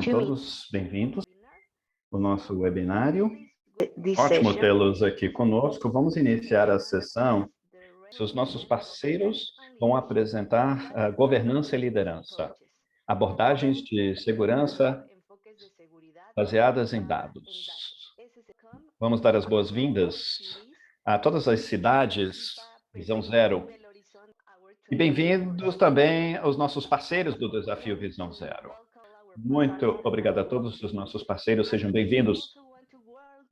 Sejam todos bem-vindos ao nosso webinário. This Ótimo session. tê-los aqui conosco. Vamos iniciar a sessão. Os nossos parceiros vão apresentar a governança e liderança, abordagens de segurança baseadas em dados. Vamos dar as boas-vindas a todas as cidades Visão Zero. E bem-vindos também aos nossos parceiros do Desafio Visão Zero. Muito obrigado a todos os nossos parceiros, sejam bem-vindos.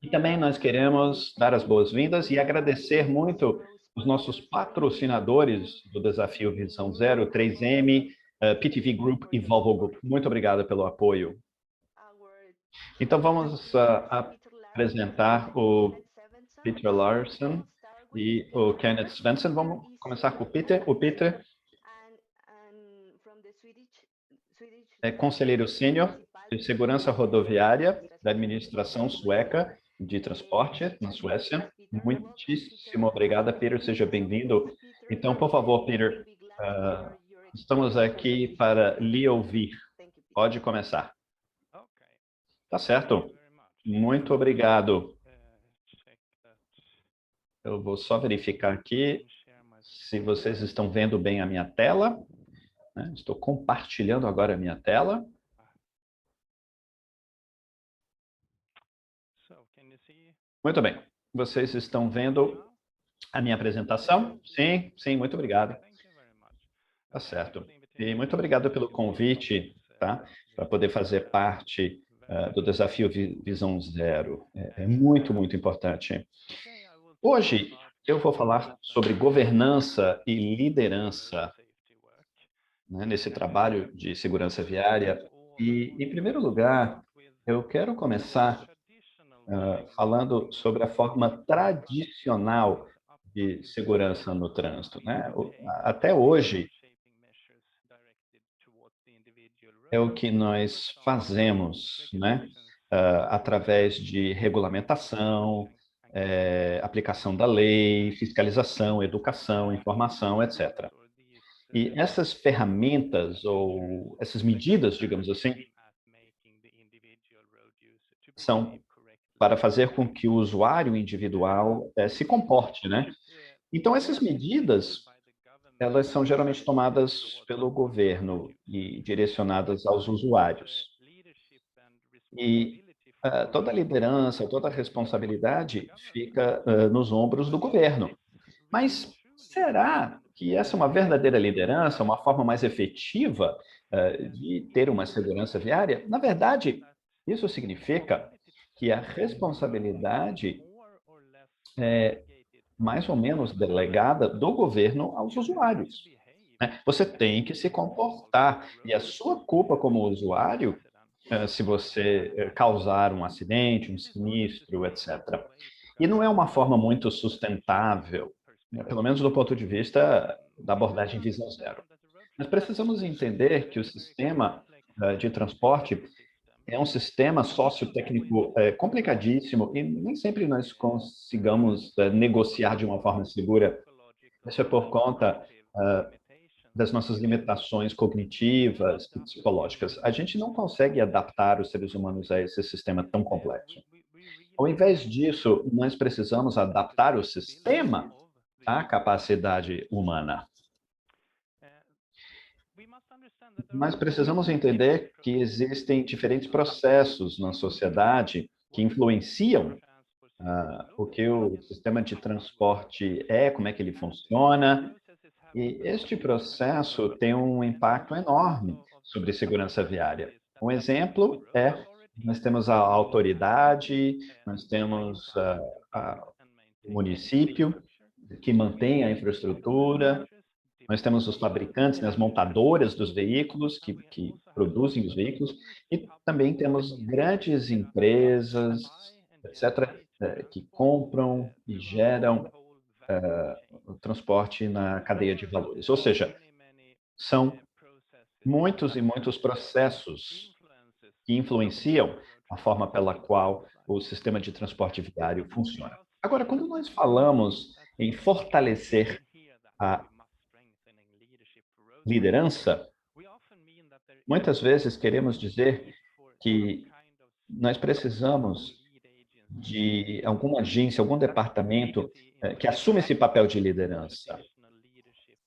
E também nós queremos dar as boas-vindas e agradecer muito os nossos patrocinadores do Desafio Visão Zero, 3M, PTV Group e Volvo Group. Muito obrigado pelo apoio. Então vamos apresentar o Peter Larson e o Kenneth Svensson. Vamos começar com o Peter. O Peter é conselheiro sênior de segurança rodoviária da administração sueca de transporte na Suécia. Muitíssimo obrigada, Peter. Seja bem-vindo. Então, por favor, Peter, estamos aqui para lhe ouvir. Pode começar. Tá certo. Muito obrigado. Eu vou só verificar aqui se vocês estão vendo bem a minha tela. Estou compartilhando agora a minha tela. Muito bem. Vocês estão vendo a minha apresentação? Sim, sim, muito obrigado. Tá certo. E muito obrigado pelo convite, tá? Para poder fazer parte do Desafio Visão Zero. É muito, muito importante. Hoje, eu vou falar sobre governança e liderança, né, nesse trabalho de segurança viária. E, em primeiro lugar, eu quero começar falando sobre a forma tradicional de segurança no trânsito, né? Até hoje, é o que nós fazemos, né? Através de regulamentação, aplicação da lei, fiscalização, educação, informação, etc. E essas ferramentas ou essas medidas, digamos assim, são para fazer com que o usuário individual se comporte, né? Então, essas medidas, elas são geralmente tomadas pelo governo e direcionadas aos usuários. E toda a liderança, toda a responsabilidade fica nos ombros do governo. Mas será que essa é uma verdadeira liderança, uma forma mais efetiva de ter uma segurança viária? Na verdade, isso significa que a responsabilidade é mais ou menos delegada do governo aos usuários, né? Você tem que se comportar, e a sua culpa como usuário, se você causar um acidente, um sinistro, etc. E não é uma forma muito sustentável, né, pelo menos do ponto de vista da abordagem Visão Zero. Nós precisamos entender que o sistema de transporte é um sistema sociotécnico complicadíssimo e nem sempre nós consigamos negociar de uma forma segura. Isso é por conta das nossas limitações cognitivas e psicológicas. A gente não consegue adaptar os seres humanos a esse sistema tão complexo. Ao invés disso, nós precisamos adaptar o sistema à capacidade humana. Nós precisamos entender que existem diferentes processos na sociedade que influenciam o que o sistema de transporte é, como é que ele funciona, e este processo tem um impacto enorme sobre segurança viária. Um exemplo nós temos a autoridade, nós temos o município, que mantém a infraestrutura, nós temos os fabricantes, né, as montadoras dos veículos, que produzem os veículos, e também temos grandes empresas, etc., que compram e geram o transporte na cadeia de valores. Ou seja, são muitos e muitos processos que influenciam a forma pela qual o sistema de transporte viário funciona. Agora, quando nós falamos em fortalecer a liderança, muitas vezes queremos dizer que nós precisamos de alguma agência, algum departamento que assuma esse papel de liderança.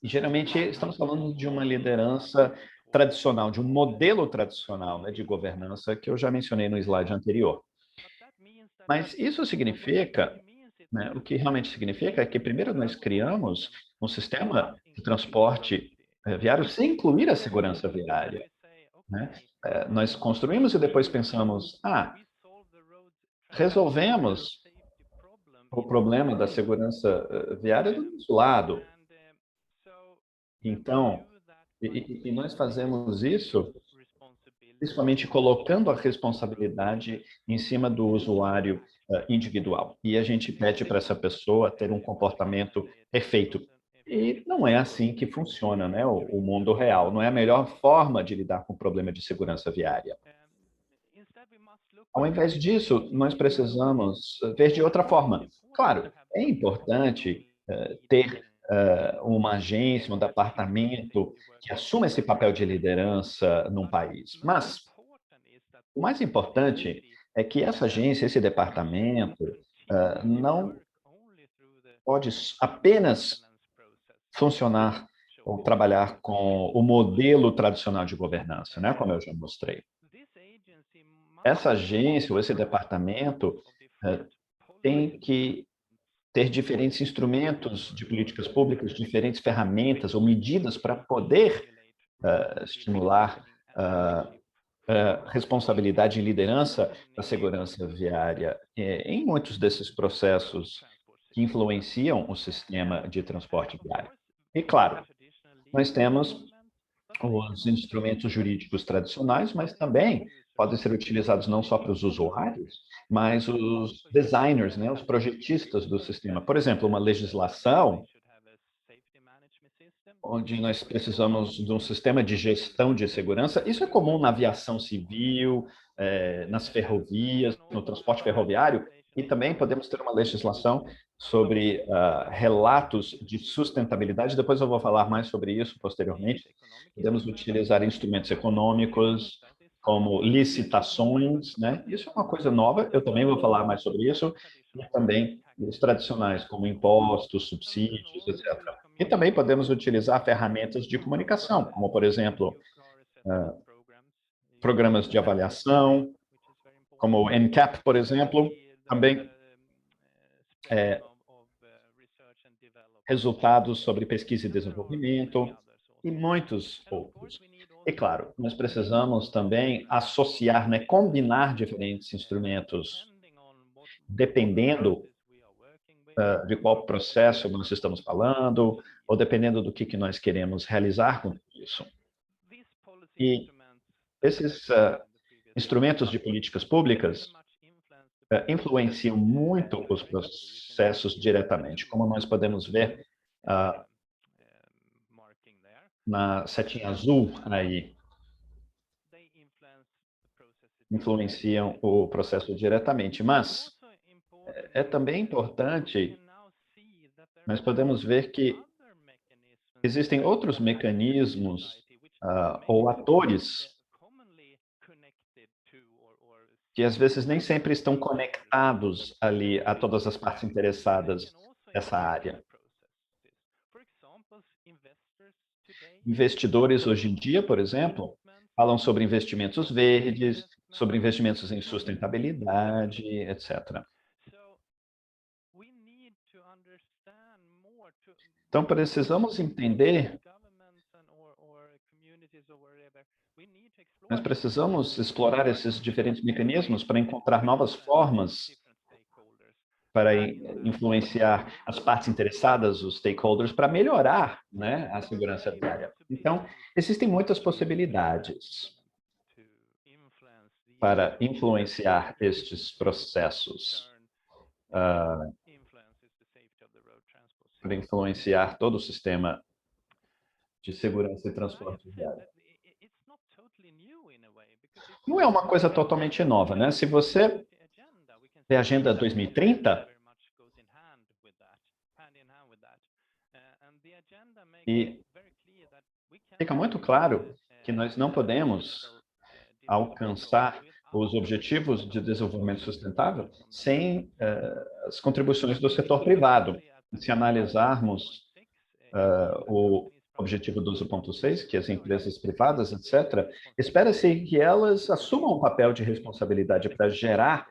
E, geralmente, estamos falando de uma liderança tradicional, de um modelo tradicional, né, de governança que eu já mencionei no slide anterior. Mas isso significa, né, o que realmente significa é que, primeiro, nós criamos um sistema de transporte viário sem incluir a segurança viária, né? Nós construímos e depois pensamos, resolvemos o problema da segurança viária do nosso lado. Então, e nós fazemos isso principalmente colocando a responsabilidade em cima do usuário individual. E a gente pede para essa pessoa ter um comportamento perfeito. E não é assim que funciona, né, o mundo real. Não é a melhor forma de lidar com o problema de segurança viária. Ao invés disso, nós precisamos ver de outra forma. Claro, é importante ter uma agência, um departamento que assuma esse papel de liderança num país. Mas o mais importante é que essa agência, esse departamento, não pode apenas funcionar ou trabalhar com o modelo tradicional de governança, né, como eu já mostrei. Essa agência ou esse departamento tem que ter diferentes instrumentos de políticas públicas, diferentes ferramentas ou medidas para poder estimular responsabilidade e liderança da segurança viária em muitos desses processos que influenciam o sistema de transporte viário. E, claro, nós temos os instrumentos jurídicos tradicionais, mas também podem ser utilizados não só para os usuários, mas os designers, né, os projetistas do sistema. Por exemplo, uma legislação onde nós precisamos de um sistema de gestão de segurança. Isso é comum na aviação civil, nas ferrovias, no transporte ferroviário, e também podemos ter uma legislação sobre relatos de sustentabilidade. Depois eu vou falar mais sobre isso posteriormente. Podemos utilizar instrumentos econômicos, como licitações, né? Isso é uma coisa nova, eu também vou falar mais sobre isso, e também os tradicionais, como impostos, subsídios, etc. E também podemos utilizar ferramentas de comunicação, como, por exemplo, programas de avaliação, como o NCAP, por exemplo, também resultados sobre pesquisa e desenvolvimento, e muitos outros. E, claro, nós precisamos também associar, né, combinar diferentes instrumentos, dependendo de qual processo nós estamos falando, ou dependendo do que nós queremos realizar com isso. E esses instrumentos de políticas públicas influenciam muito os processos diretamente, como nós podemos ver na setinha azul aí, influenciam o processo diretamente. Mas é também importante, nós podemos ver que existem outros mecanismos ou atores que às vezes nem sempre estão conectados ali a todas as partes interessadas nessa área. Investidores hoje em dia, por exemplo, falam sobre investimentos verdes, sobre investimentos em sustentabilidade, etc. Então, precisamos entender, nós precisamos explorar esses diferentes mecanismos para encontrar novas formas para influenciar as partes interessadas, os stakeholders, para melhorar, né, a segurança viária. Então, existem muitas possibilidades para influenciar estes processos, para influenciar todo o sistema de segurança e transporte viário. Não é uma coisa totalmente nova, né? Se você vê a Agenda 2030, e fica muito claro que nós não podemos alcançar os Objetivos de Desenvolvimento Sustentável sem as contribuições do setor privado. Se analisarmos o Objetivo 12.6, que as empresas privadas, etc., espera-se que elas assumam um papel de responsabilidade para gerar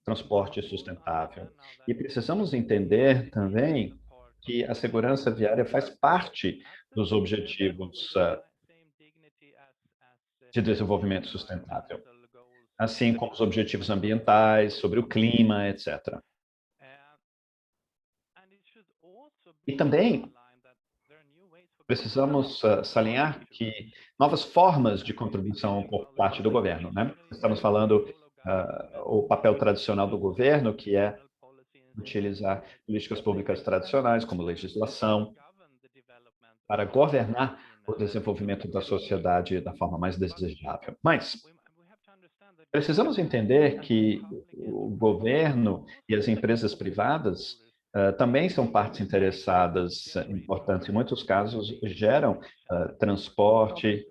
transporte sustentável. E precisamos entender também que a segurança viária faz parte dos objetivos de desenvolvimento sustentável, assim como os objetivos ambientais, sobre o clima, etc. E também precisamos salientar que novas formas de contribuição por parte do governo, né? Estamos falando o papel tradicional do governo, que é utilizar políticas públicas tradicionais, como legislação, para governar o desenvolvimento da sociedade da forma mais desejável. Mas precisamos entender que o governo e as empresas privadas também são partes interessadas importantes. Em muitos casos, geram transporte,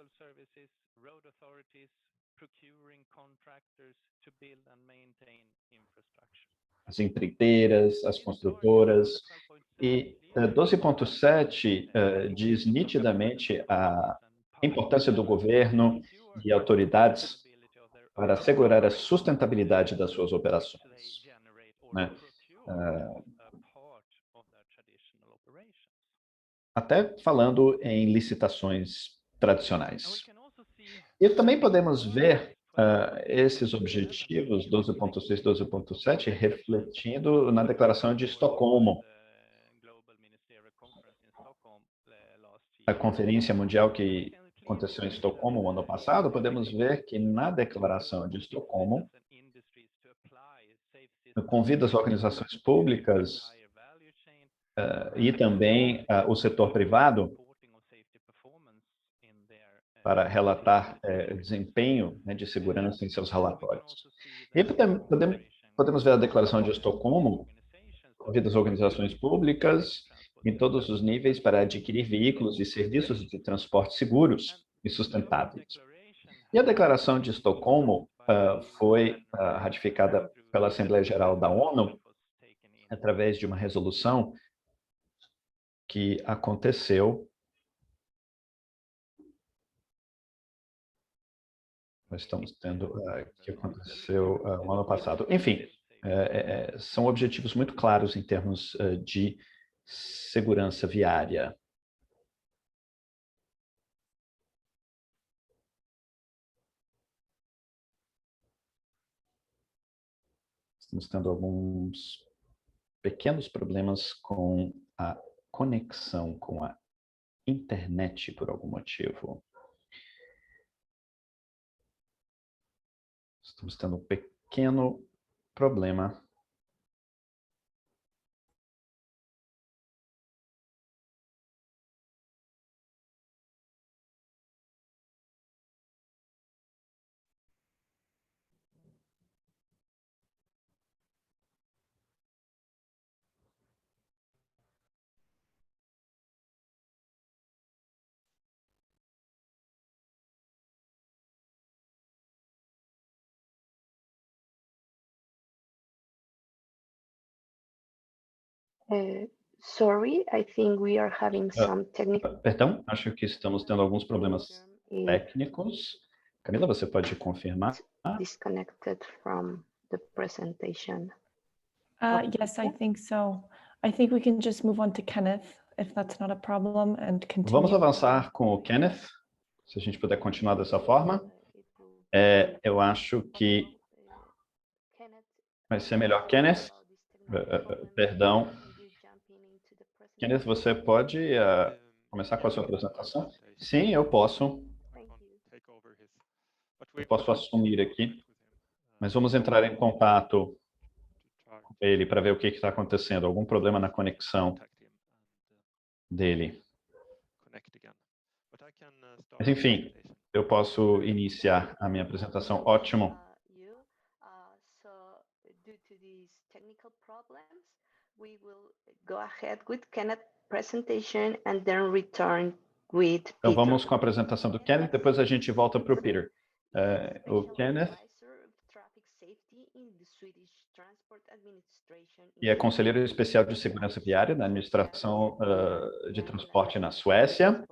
as empreiteiras, as construtoras. E 12.7 diz nitidamente a importância do governo e autoridades para assegurar a sustentabilidade das suas operações, né? Até falando em licitações tradicionais. E também podemos ver esses objetivos 12.6, 12.7 refletindo na Declaração de Estocolmo, a Conferência Mundial que aconteceu em Estocolmo no ano passado. Podemos ver que na Declaração de Estocolmo convida as organizações públicas e também o setor privado para relatar desempenho de segurança em seus relatórios. E podemos ver a Declaração de Estocolmo, convida as organizações públicas em todos os níveis para adquirir veículos e serviços de transporte seguros e sustentáveis. E a Declaração de Estocolmo foi ratificada pela Assembleia Geral da ONU através de uma resolução que aconteceu. Nós estamos tendo que aconteceu no ano passado. Enfim, são objetivos muito claros em termos de segurança viária. Estamos tendo alguns pequenos problemas com a conexão com a internet por algum motivo. Estamos tendo um pequeno problema. Sorry, I think we are having some technical. Perdão, acho que estamos tendo alguns problemas técnicos. Camila, você pode confirmar? Disconnected from the presentation. Yes, I think so. I think we can just move on to Kenneth, if that's not a problem, and continue. Vamos avançar com o Kenneth, se a gente puder continuar dessa forma. Eu acho que vai ser melhor. Kenneth, perdão. Kenneth, você pode começar com a sua apresentação? Sim, eu posso. Eu posso assumir aqui, mas vamos entrar em contato com ele para ver o que está acontecendo. Algum problema na conexão dele. Mas, enfim, eu posso iniciar a minha apresentação. Ótimo. Então, vamos com a apresentação do Kenneth, depois a gente volta para o Peter. O Kenneth e é conselheiro especial de segurança viária da administração de transporte na Suécia.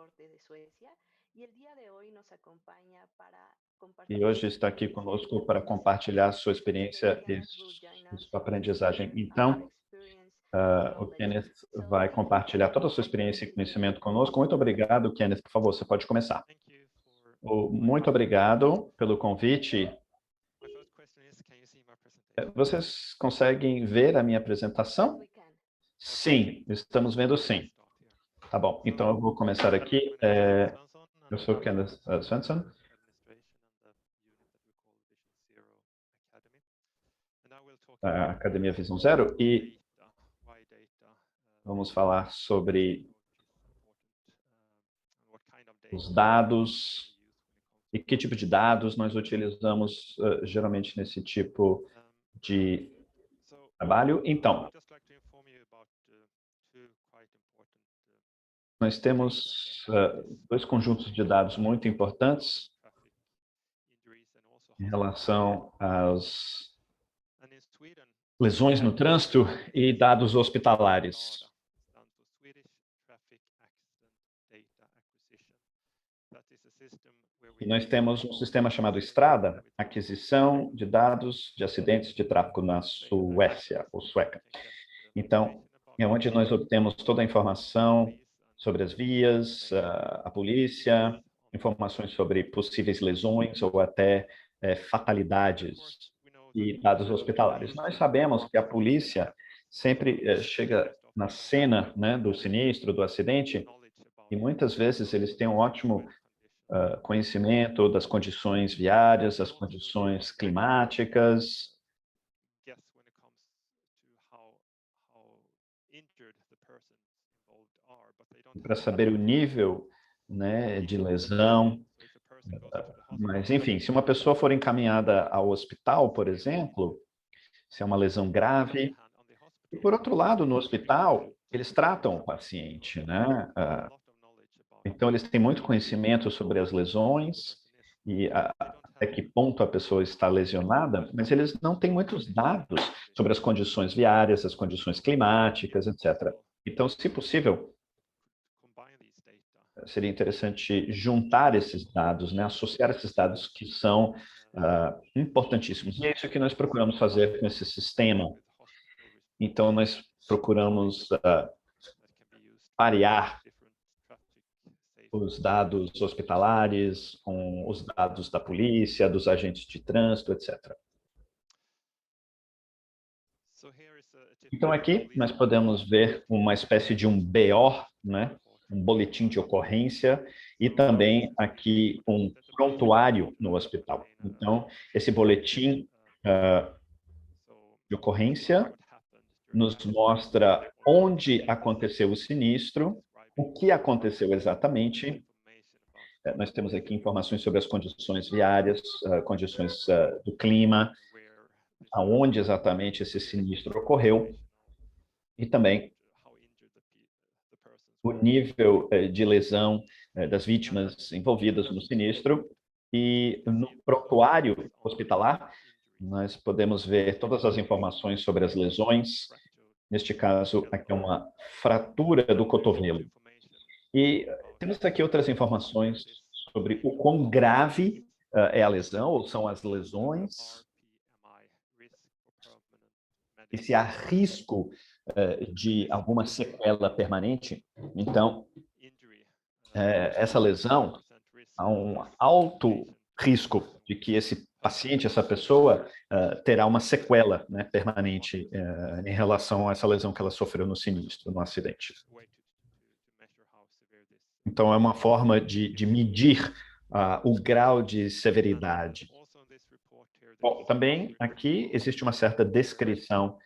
E hoje está aqui conosco para compartilhar sua experiência e sua aprendizagem. Então, o Kenneth vai compartilhar toda a sua experiência e conhecimento conosco. Muito obrigado, Kenneth. Por favor, você pode começar. Muito obrigado pelo convite. Vocês conseguem ver a minha apresentação? Sim, estamos vendo sim. Tá bom, então eu vou começar aqui. Eu sou Kenneth Svensson. A Academia Visão Zero, e vamos falar sobre os dados e que tipo de dados nós utilizamos geralmente nesse tipo de trabalho. Então, nós temos dois conjuntos de dados muito importantes em relação às lesões no trânsito e dados hospitalares. E nós temos um sistema chamado Strada, aquisição de dados de acidentes de tráfego na Suécia, ou Sueca. Então, é onde nós obtemos toda a informação sobre as vias, a polícia, informações sobre possíveis lesões ou até fatalidades e dados hospitalares. Nós sabemos que a polícia sempre chega na cena, né, do sinistro, do acidente, e muitas vezes eles têm um ótimo conhecimento das condições viárias, das condições climáticas, para saber o nível, né, de lesão. Mas, enfim, se uma pessoa for encaminhada ao hospital, por exemplo, se é uma lesão grave, e por outro lado, no hospital, eles tratam o paciente, né? Então, eles têm muito conhecimento sobre as lesões e até que ponto a pessoa está lesionada, mas eles não têm muitos dados sobre as condições viárias, as condições climáticas, etc. Então, se possível, seria interessante juntar esses dados, né? Associar esses dados que são importantíssimos. E é isso que nós procuramos fazer com esse sistema. Então, nós procuramos parear os dados hospitalares com os dados da polícia, dos agentes de trânsito, etc. Então, aqui nós podemos ver uma espécie de um BO, né? Um boletim de ocorrência, e também aqui um prontuário no hospital. Então, esse boletim de ocorrência nos mostra onde aconteceu o sinistro, o que aconteceu exatamente. Nós temos aqui informações sobre as condições viárias, condições do clima, aonde exatamente esse sinistro ocorreu, e também o nível de lesão das vítimas envolvidas no sinistro. E no prontuário hospitalar, nós podemos ver todas as informações sobre as lesões. Neste caso, aqui é uma fratura do cotovelo. E temos aqui outras informações sobre o quão grave é a lesão, ou são as lesões, e se há risco de alguma sequela permanente. Então, essa lesão, há um alto risco de que esse paciente, essa pessoa, terá uma sequela, né, permanente em relação a essa lesão que ela sofreu no sinistro, no acidente. Então, é uma forma de medir o grau de severidade. Bom, também aqui existe uma certa descrição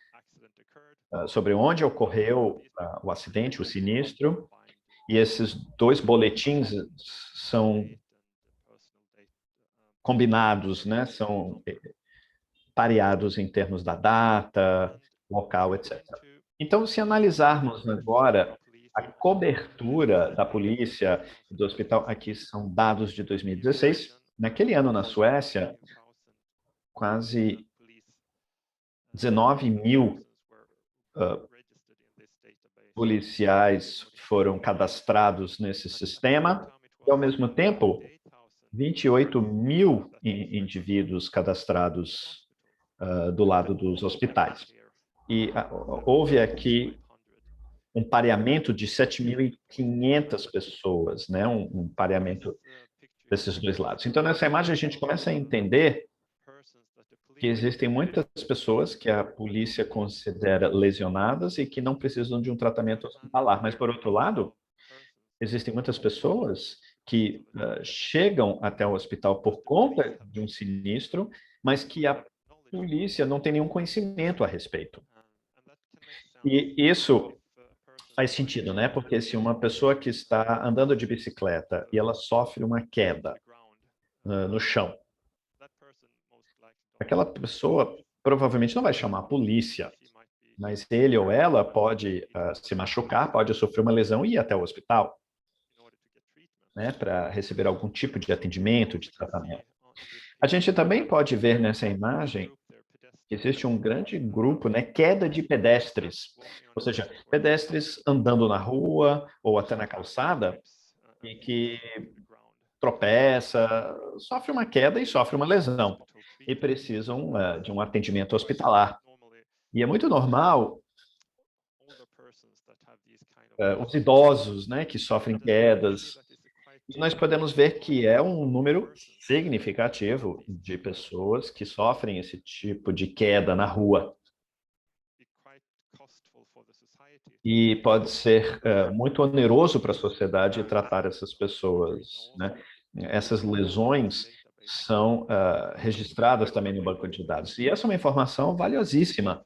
sobre onde ocorreu o acidente, o sinistro, e esses dois boletins são combinados, né? São pareados em termos da data, local, etc. Então, se analisarmos agora a cobertura da polícia e do hospital, aqui são dados de 2016. Naquele ano, na Suécia, quase 19 mil policiais foram cadastrados nesse sistema, e, ao mesmo tempo, 28 mil indivíduos cadastrados do lado dos hospitais. E houve aqui um pareamento de 7.500 pessoas, né? Um pareamento desses dois lados. Então, nessa imagem, a gente começa a entender que existem muitas pessoas que a polícia considera lesionadas e que não precisam de um tratamento hospitalar. Mas, por outro lado, existem muitas pessoas que chegam até o hospital por conta de um sinistro, mas que a polícia não tem nenhum conhecimento a respeito. E isso faz sentido, né? Porque se uma pessoa que está andando de bicicleta e ela sofre uma queda no chão, aquela pessoa provavelmente não vai chamar a polícia, mas ele ou ela pode se machucar, pode sofrer uma lesão e ir até o hospital, né, para receber algum tipo de atendimento, de tratamento. A gente também pode ver nessa imagem que existe um grande grupo, né, queda de pedestres, ou seja, pedestres andando na rua ou até na calçada e que tropeça, sofre uma queda e sofre uma lesão e precisam de um atendimento hospitalar. E é muito normal os idosos, né, que sofrem quedas. E nós podemos ver que é um número significativo de pessoas que sofrem esse tipo de queda na rua. E pode ser muito oneroso para a sociedade tratar essas pessoas, né? Essas lesões são registradas também no banco de dados. E essa é uma informação valiosíssima,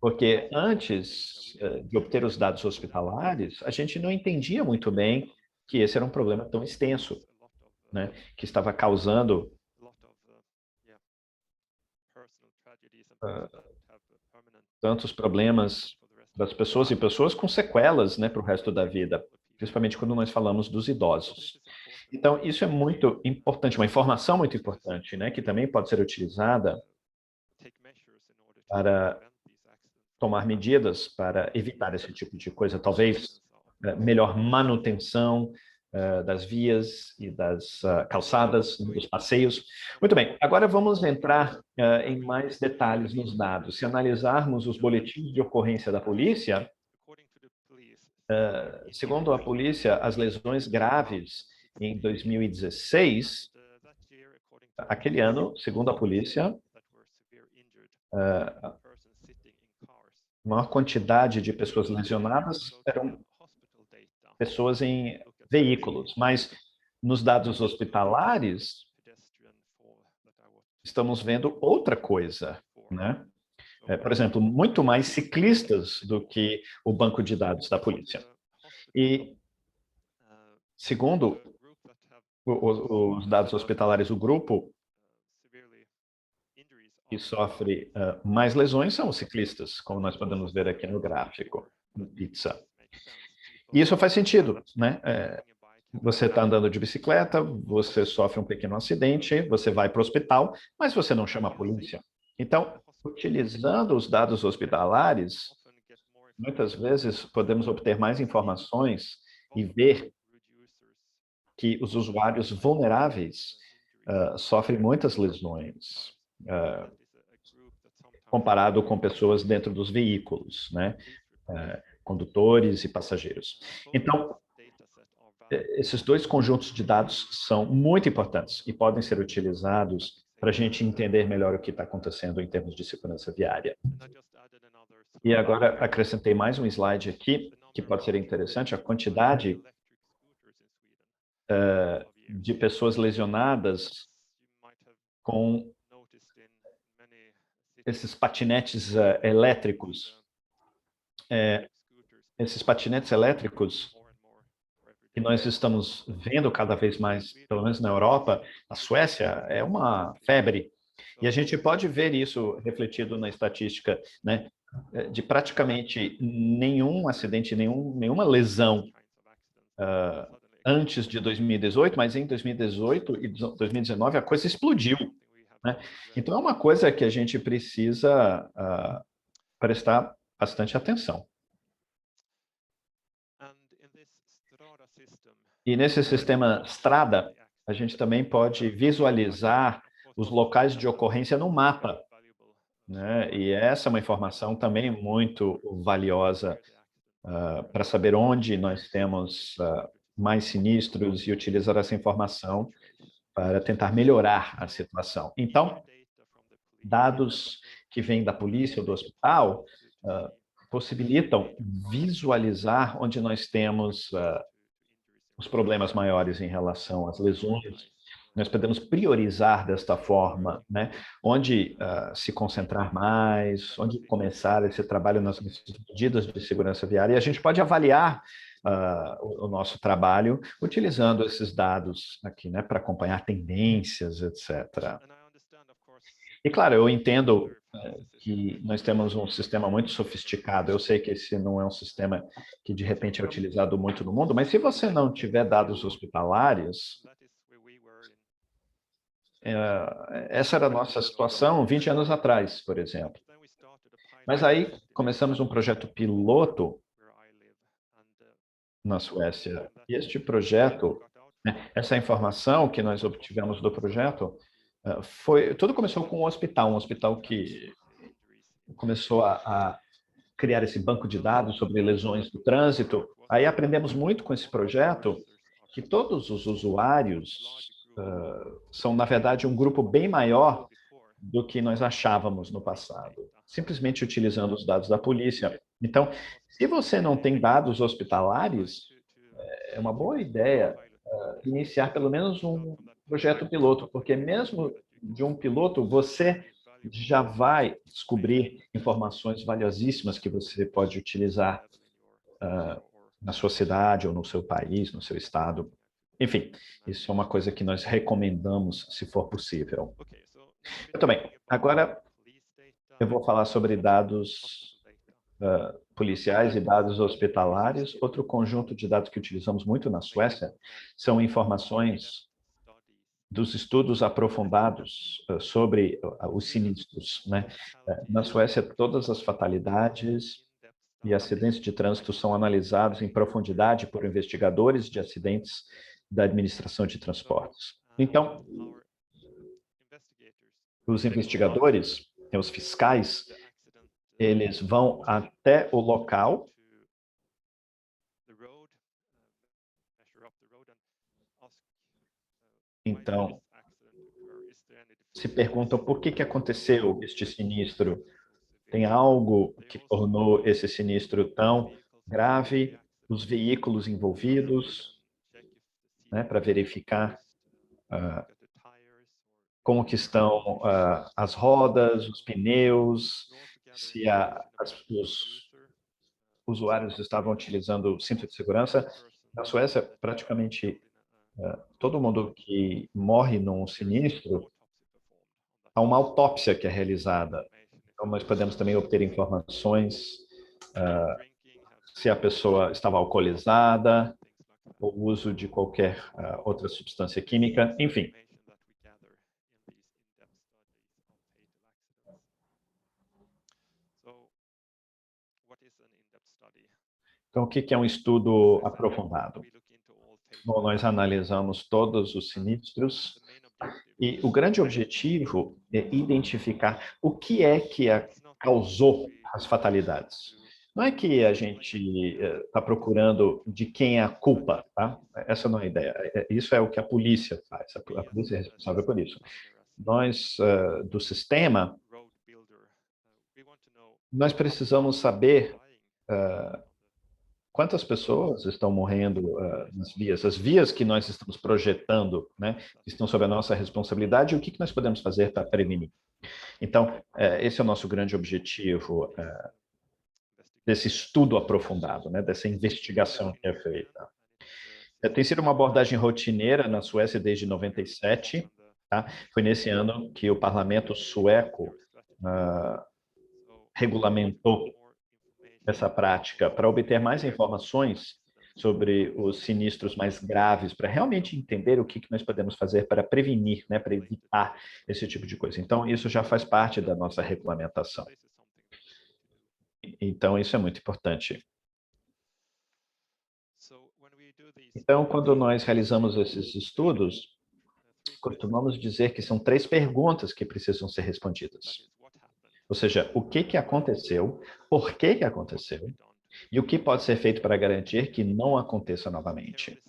porque antes de obter os dados hospitalares, a gente não entendia muito bem que esse era um problema tão extenso, né? Que estava causando tantos problemas das pessoas e pessoas com sequelas, né, para o resto da vida, principalmente quando nós falamos dos idosos. Então, isso é muito importante, uma informação muito importante, né, que também pode ser utilizada para tomar medidas para evitar esse tipo de coisa, talvez melhor manutenção das vias e das calçadas, dos passeios. Muito bem, agora vamos entrar em mais detalhes nos dados. Se analisarmos os boletins de ocorrência da polícia, segundo a polícia, as lesões graves em 2016, aquele ano, segundo a polícia, a maior quantidade de pessoas lesionadas eram pessoas em veículos, mas nos dados hospitalares, estamos vendo outra coisa, né? Por exemplo, muito mais ciclistas do que o banco de dados da polícia. E, segundo os dados hospitalares, o grupo que sofre mais lesões são os ciclistas, como nós podemos ver aqui no gráfico, no pizza. E isso faz sentido, né? Você está andando de bicicleta, você sofre um pequeno acidente, você vai para o hospital, mas você não chama a polícia. Então, utilizando os dados hospitalares, muitas vezes podemos obter mais informações e ver que os usuários vulneráveis sofrem muitas lesões, comparado com pessoas dentro dos veículos, né? Condutores e passageiros. Então, esses dois conjuntos de dados são muito importantes e podem ser utilizados para a gente entender melhor o que está acontecendo em termos de segurança viária. E agora acrescentei mais um slide aqui, que pode ser interessante, a quantidade de pessoas lesionadas com esses patinetes elétricos. Esses patinetes elétricos que nós estamos vendo cada vez mais, pelo menos na Europa, na Suécia, é uma febre. E a gente pode ver isso refletido na estatística, né, de praticamente nenhum acidente, nenhuma lesão antes de 2018, mas em 2018 e 2019 a coisa explodiu. né? Então, é uma coisa que a gente precisa prestar bastante atenção. E nesse sistema Strada, a gente também pode visualizar os locais de ocorrência no mapa, né? E essa é uma informação também muito valiosa para saber onde nós temos mais sinistros e utilizar essa informação para tentar melhorar a situação. Então, dados que vêm da polícia ou do hospital possibilitam visualizar onde nós temos os problemas maiores em relação às lesões. Nós podemos priorizar desta forma, né? Onde se concentrar mais, onde começar esse trabalho nas medidas de segurança viária. E a gente pode avaliar o nosso trabalho utilizando esses dados aqui, né? Para acompanhar tendências, etc. E, claro, eu entendo que nós temos um sistema muito sofisticado. Eu sei que esse não é um sistema que, de repente, é utilizado muito no mundo, mas se você não tiver dados hospitalares, essa era a nossa situação 20 anos atrás, por exemplo. Mas aí começamos um projeto piloto na Suécia. E este projeto, essa informação que nós obtivemos do projeto, tudo começou com um hospital que começou a criar esse banco de dados sobre lesões do trânsito. Aí aprendemos muito com esse projeto que todos os usuários são, na verdade, um grupo bem maior do que nós achávamos no passado, simplesmente utilizando os dados da polícia. Então, se você não tem dados hospitalares, é uma boa ideia iniciar pelo menos um projeto piloto, porque mesmo de um piloto, você já vai descobrir informações valiosíssimas que você pode utilizar na sua cidade ou no seu país, no seu estado. Enfim, isso é uma coisa que nós recomendamos, se for possível. Muito bem, agora eu vou falar sobre dados policiais e dados hospitalares. Outro conjunto de dados que utilizamos muito na Suécia são informações dos estudos aprofundados sobre os sinistros, né? Na Suécia, todas as fatalidades e acidentes de trânsito são analisados em profundidade por investigadores de acidentes da administração de transportes. Então, os investigadores, os fiscais, eles vão até o local então se perguntam por que aconteceu este sinistro. Tem algo que tornou esse sinistro tão grave? Os veículos envolvidos, né, para verificar como que estão as rodas, os pneus, se os usuários estavam utilizando o cinto de segurança. Na Suécia, praticamente todo mundo que morre num sinistro, há uma autópsia que é realizada. Então, nós podemos também obter informações se a pessoa estava alcoolizada, ou uso de qualquer outra substância química, enfim. Então, o que é um estudo aprofundado? Bom, nós analisamos todos os sinistros e o grande objetivo é identificar o que é que causou as fatalidades. Não é que a gente está procurando de quem é a culpa, tá? Essa não é a ideia. Isso é o que a polícia faz. A polícia é responsável por isso. Nós, do sistema, nós precisamos saber quantas pessoas estão morrendo nas vias, as vias que nós estamos projetando, né, que estão sob a nossa responsabilidade, e o que nós podemos fazer para prevenir. Então, esse é o nosso grande objetivo desse estudo aprofundado, né, dessa investigação que é feita. Tem sido uma abordagem rotineira na Suécia desde 97, tá? Foi nesse ano que o parlamento sueco regulamentou essa prática para obter mais informações sobre os sinistros mais graves, para realmente entender o que nós podemos fazer para prevenir, né, para evitar esse tipo de coisa. Então, isso já faz parte da nossa regulamentação. Então, isso é muito importante. Então, quando nós realizamos esses estudos, costumamos dizer que são 3 perguntas que precisam ser respondidas. Ou seja, o que aconteceu, por que aconteceu, e o que pode ser feito para garantir que não aconteça novamente.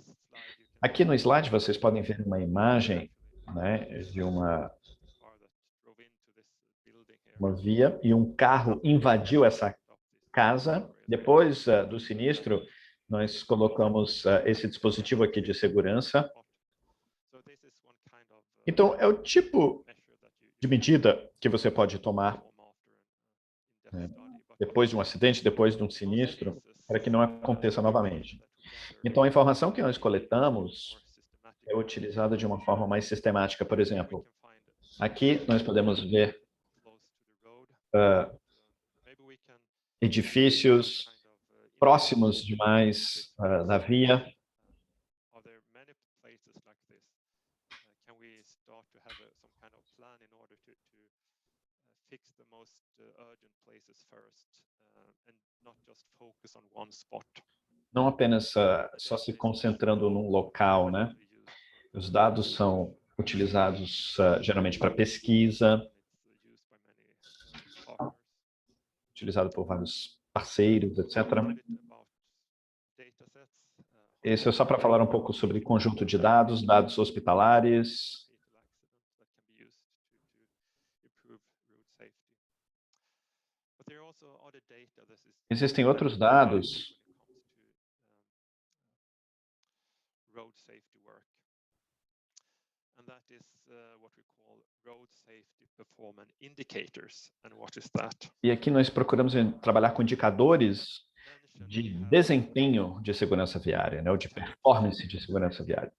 Aqui no slide vocês podem ver uma imagem, né, de uma via e um carro invadiu essa casa. Depois do sinistro, nós colocamos esse dispositivo aqui de segurança. Então, é o tipo de medida que você pode tomar, né, depois de um acidente, depois de um sinistro, para que não aconteça novamente. Então, a informação que nós coletamos é utilizada de uma forma mais sistemática. Por exemplo, aqui nós podemos ver edifícios próximos demais da via. Não apenas só se concentrando num local, né? Os dados são utilizados geralmente para pesquisa, utilizado por vários parceiros, etc. Esse é só para falar um pouco sobre conjunto de dados, dados hospitalares. Existem outros dados e aqui nós procuramos trabalhar com indicadores de desempenho de segurança viária, né, ou de performance de segurança viária.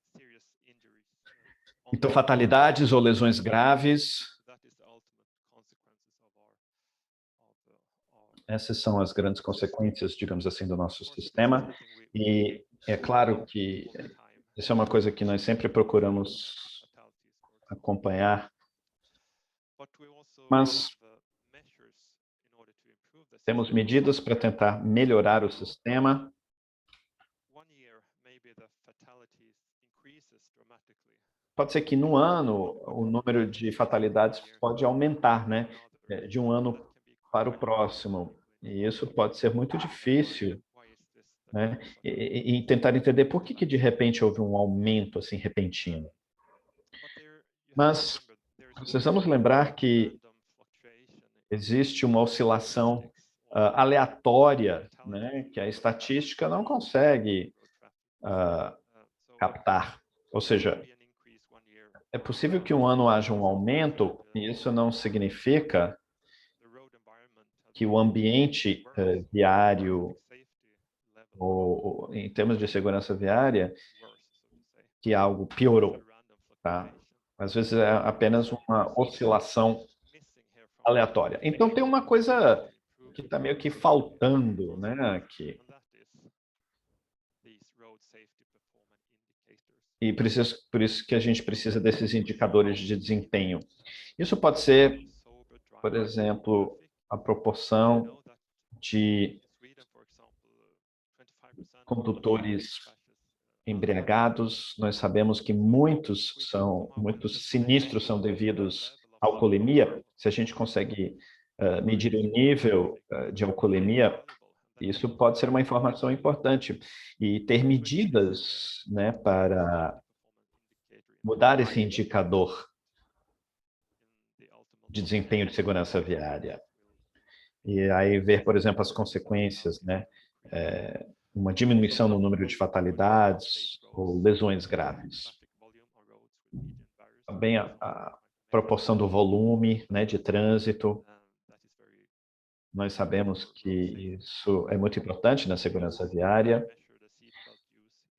Então, fatalidades ou lesões graves, essas são as grandes consequências, digamos assim, do nosso sistema. E é claro que isso é uma coisa que nós sempre procuramos acompanhar, mas temos medidas para tentar melhorar o sistema. Pode ser que no ano o número de fatalidades pode aumentar, né, de um ano para o próximo. E isso pode ser muito difícil, né, e tentar entender por que de repente houve um aumento assim repentino. Mas precisamos lembrar que existe uma oscilação aleatória, né, que a estatística não consegue captar. Ou seja, é possível que um ano haja um aumento, e isso não significa que o ambiente viário, ou em termos de segurança viária, que algo piorou, tá? Às vezes é apenas uma oscilação aleatória. Então tem uma coisa que está meio que faltando, né, aqui. E por isso que a gente precisa desses indicadores de desempenho. Isso pode ser, por exemplo, a proporção de condutores embriagados. Nós sabemos que muitos sinistros são devidos à alcoolemia. Se a gente consegue medir o nível de alcoolemia, isso pode ser uma informação importante. E ter medidas, né, para mudar esse indicador de desempenho de segurança viária. E aí ver, por exemplo, as consequências, né? Uma diminuição no número de fatalidades ou lesões graves. Também a proporção do volume, né, de trânsito. Nós sabemos que isso é muito importante na segurança viária.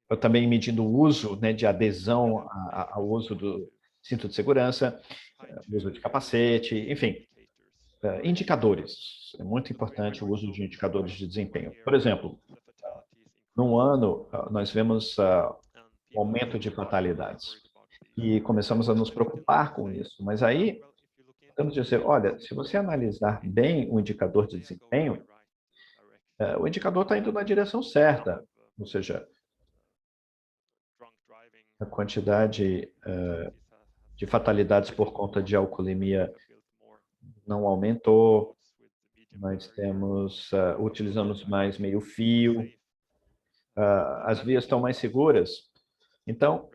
Eu também medindo o uso, né, de adesão ao uso do cinto de segurança, uso de capacete, enfim, indicadores. É muito importante o uso de indicadores de desempenho. Por exemplo, num ano, nós vemos um aumento de fatalidades. E começamos a nos preocupar com isso. Mas aí, temos de dizer, olha, se você analisar bem o indicador de desempenho, o indicador está indo na direção certa. Ou seja, a quantidade de fatalidades por conta de alcoolemia não aumentou. Nós utilizamos mais meio-fio. As vias estão mais seguras. Então,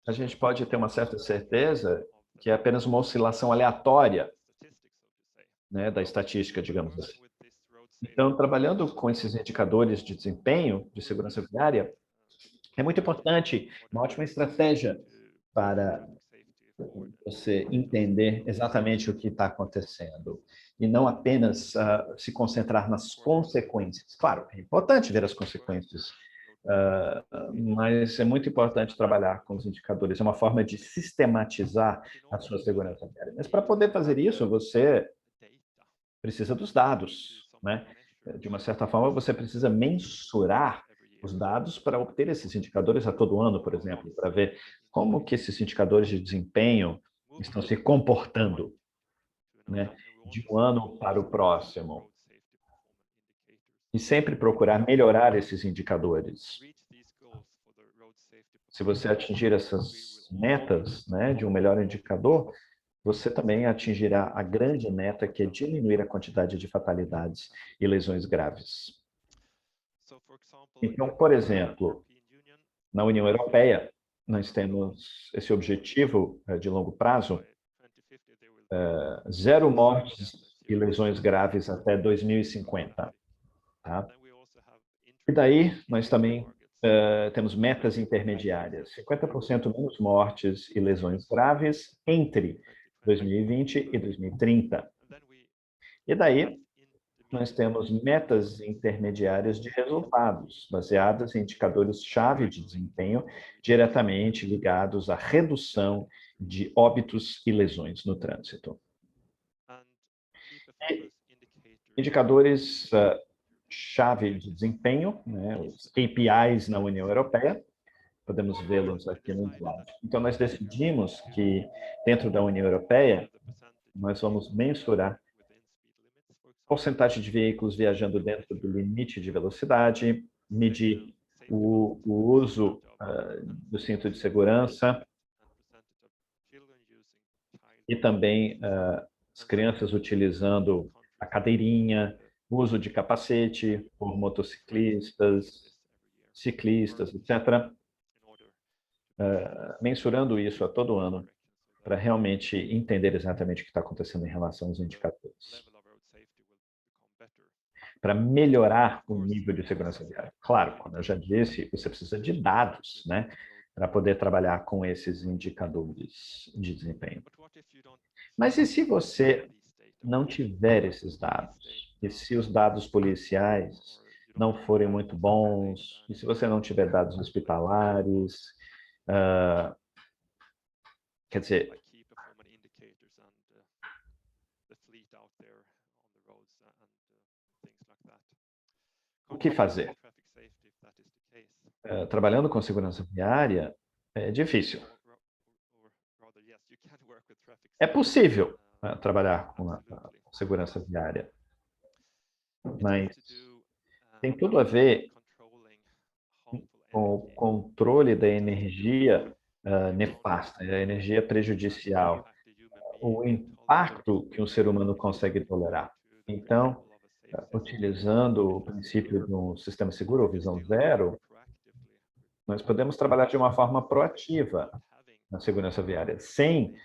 a gente pode ter uma certa certeza que é apenas uma oscilação aleatória, né, da estatística, digamos assim. Então, trabalhando com esses indicadores de desempenho de segurança viária, é muito importante, uma ótima estratégia para você entender exatamente o que está acontecendo e não apenas se concentrar nas consequências. Claro, é importante ver as consequências, mas é muito importante trabalhar com os indicadores. É uma forma de sistematizar a sua segurança viária. Mas para poder fazer isso, você precisa dos dados, né? De uma certa forma, você precisa mensurar os dados para obter esses indicadores a todo ano, por exemplo, para ver como que esses indicadores de desempenho estão se comportando, né, de um ano para o próximo. E sempre procurar melhorar esses indicadores. Se você atingir essas metas, né, de um melhor indicador, você também atingirá a grande meta, que é diminuir a quantidade de fatalidades e lesões graves. Então, por exemplo, na União Europeia, nós temos esse objetivo de longo prazo, 0 mortes e lesões graves até 2050. Tá? E daí, nós também temos metas intermediárias, 50% menos mortes e lesões graves entre 2020 e 2030. E daí, nós temos metas intermediárias de resultados, baseadas em indicadores-chave de desempenho, diretamente ligados à redução de óbitos e lesões no trânsito. E indicadores-chave de desempenho, né, os KPIs na União Europeia, podemos vê-los aqui no slide. Então, nós decidimos que, dentro da União Europeia, nós vamos mensurar porcentagem de veículos viajando dentro do limite de velocidade, medir o uso do cinto de segurança e também as crianças utilizando a cadeirinha, uso de capacete por motociclistas, ciclistas, etc. Mensurando isso a todo ano para realmente entender exatamente o que está acontecendo em relação aos indicadores, para melhorar o nível de segurança viária. Claro, como eu já disse, você precisa de dados, né, para poder trabalhar com esses indicadores de desempenho. Mas e se você não tiver esses dados? E se os dados policiais não forem muito bons? E se você não tiver dados hospitalares? Quer dizer, o que fazer? Trabalhando com segurança viária é difícil. É possível trabalhar com a segurança viária, mas tem tudo a ver com o controle da energia nefasta, a energia prejudicial, o impacto que um ser humano consegue tolerar. Então, utilizando o princípio de um sistema seguro ou visão zero, nós podemos trabalhar de uma forma proativa na segurança viária, sem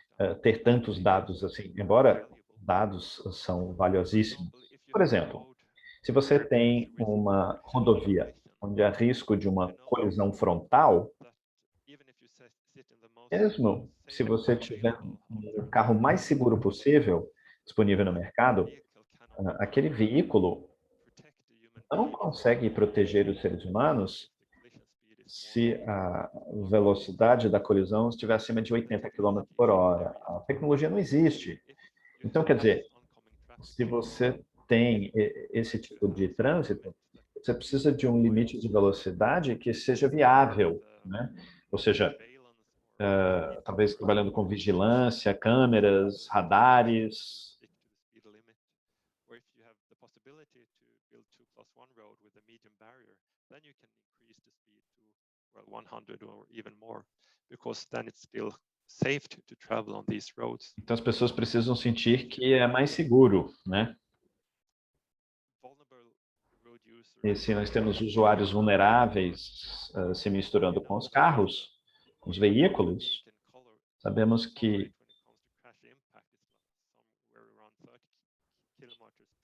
ter tantos dados assim, embora dados são valiosíssimos. Por exemplo, se você tem uma rodovia onde há risco de uma colisão frontal, mesmo se você tiver o carro mais seguro possível disponível no mercado, aquele veículo não consegue proteger os seres humanos se a velocidade da colisão estiver acima de 80 km por hora. A tecnologia não existe. Então, quer dizer, se você tem esse tipo de trânsito, você precisa de um limite de velocidade que seja viável, né? Ou seja, talvez trabalhando com vigilância, câmeras, radares. Então as pessoas precisam sentir que é mais seguro, né? E se nós temos usuários vulneráveis se misturando com os carros, os veículos, sabemos que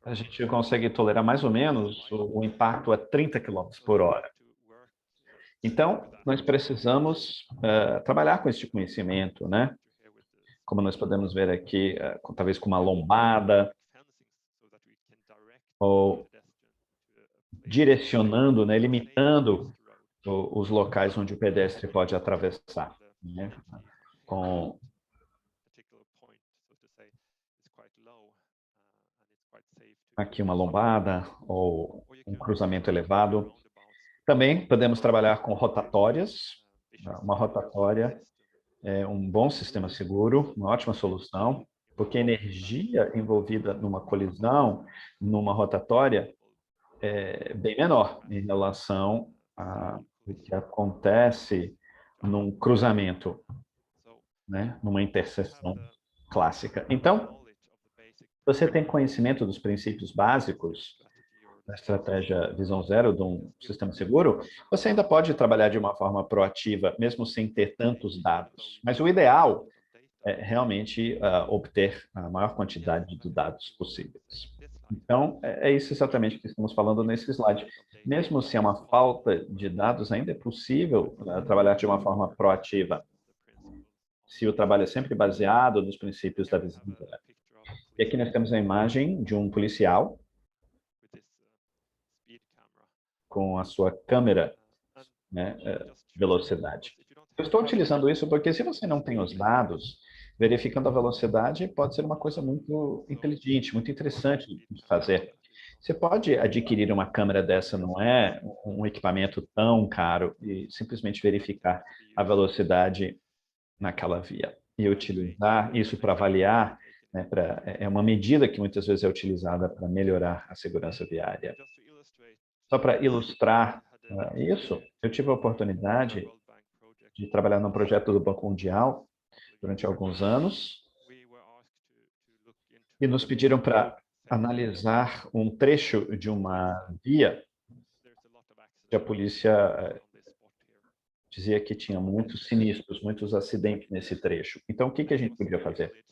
a gente consegue tolerar mais ou menos o impacto a 30 km por hora. Então, nós precisamos trabalhar com esse conhecimento, né? Como nós podemos ver aqui, talvez com uma lombada, ou direcionando, né, limitando os locais onde o pedestre pode atravessar, né? Com aqui uma lombada ou um cruzamento elevado. Também podemos trabalhar com rotatórias. Uma rotatória é um bom sistema seguro, uma ótima solução, porque a energia envolvida numa colisão, numa rotatória, é bem menor em relação ao que acontece num cruzamento, né? Numa interseção clássica. Então, você tem conhecimento dos princípios básicos da estratégia Visão Zero de um sistema seguro, você ainda pode trabalhar de uma forma proativa, mesmo sem ter tantos dados. Mas o ideal é realmente obter a maior quantidade de dados possíveis. Então, é isso exatamente que estamos falando nesse slide. Mesmo se é uma falta de dados, ainda é possível trabalhar de uma forma proativa, se o trabalho é sempre baseado nos princípios da visão zero. E aqui nós temos a imagem de um policial com a sua câmera, né, velocidade. Eu estou utilizando isso porque se você não tem os dados, verificando a velocidade pode ser uma coisa muito inteligente, muito interessante de fazer. Você pode adquirir uma câmera dessa, não é um equipamento tão caro, e simplesmente verificar a velocidade naquela via. E utilizar isso para avaliar, né, é uma medida que muitas vezes é utilizada para melhorar a segurança viária. Só para ilustrar isso, eu tive a oportunidade de trabalhar num projeto do Banco Mundial durante alguns anos e nos pediram para analisar um trecho de uma via que a polícia dizia que tinha muitos sinistros, muitos acidentes nesse trecho. Então, o que a gente podia fazer?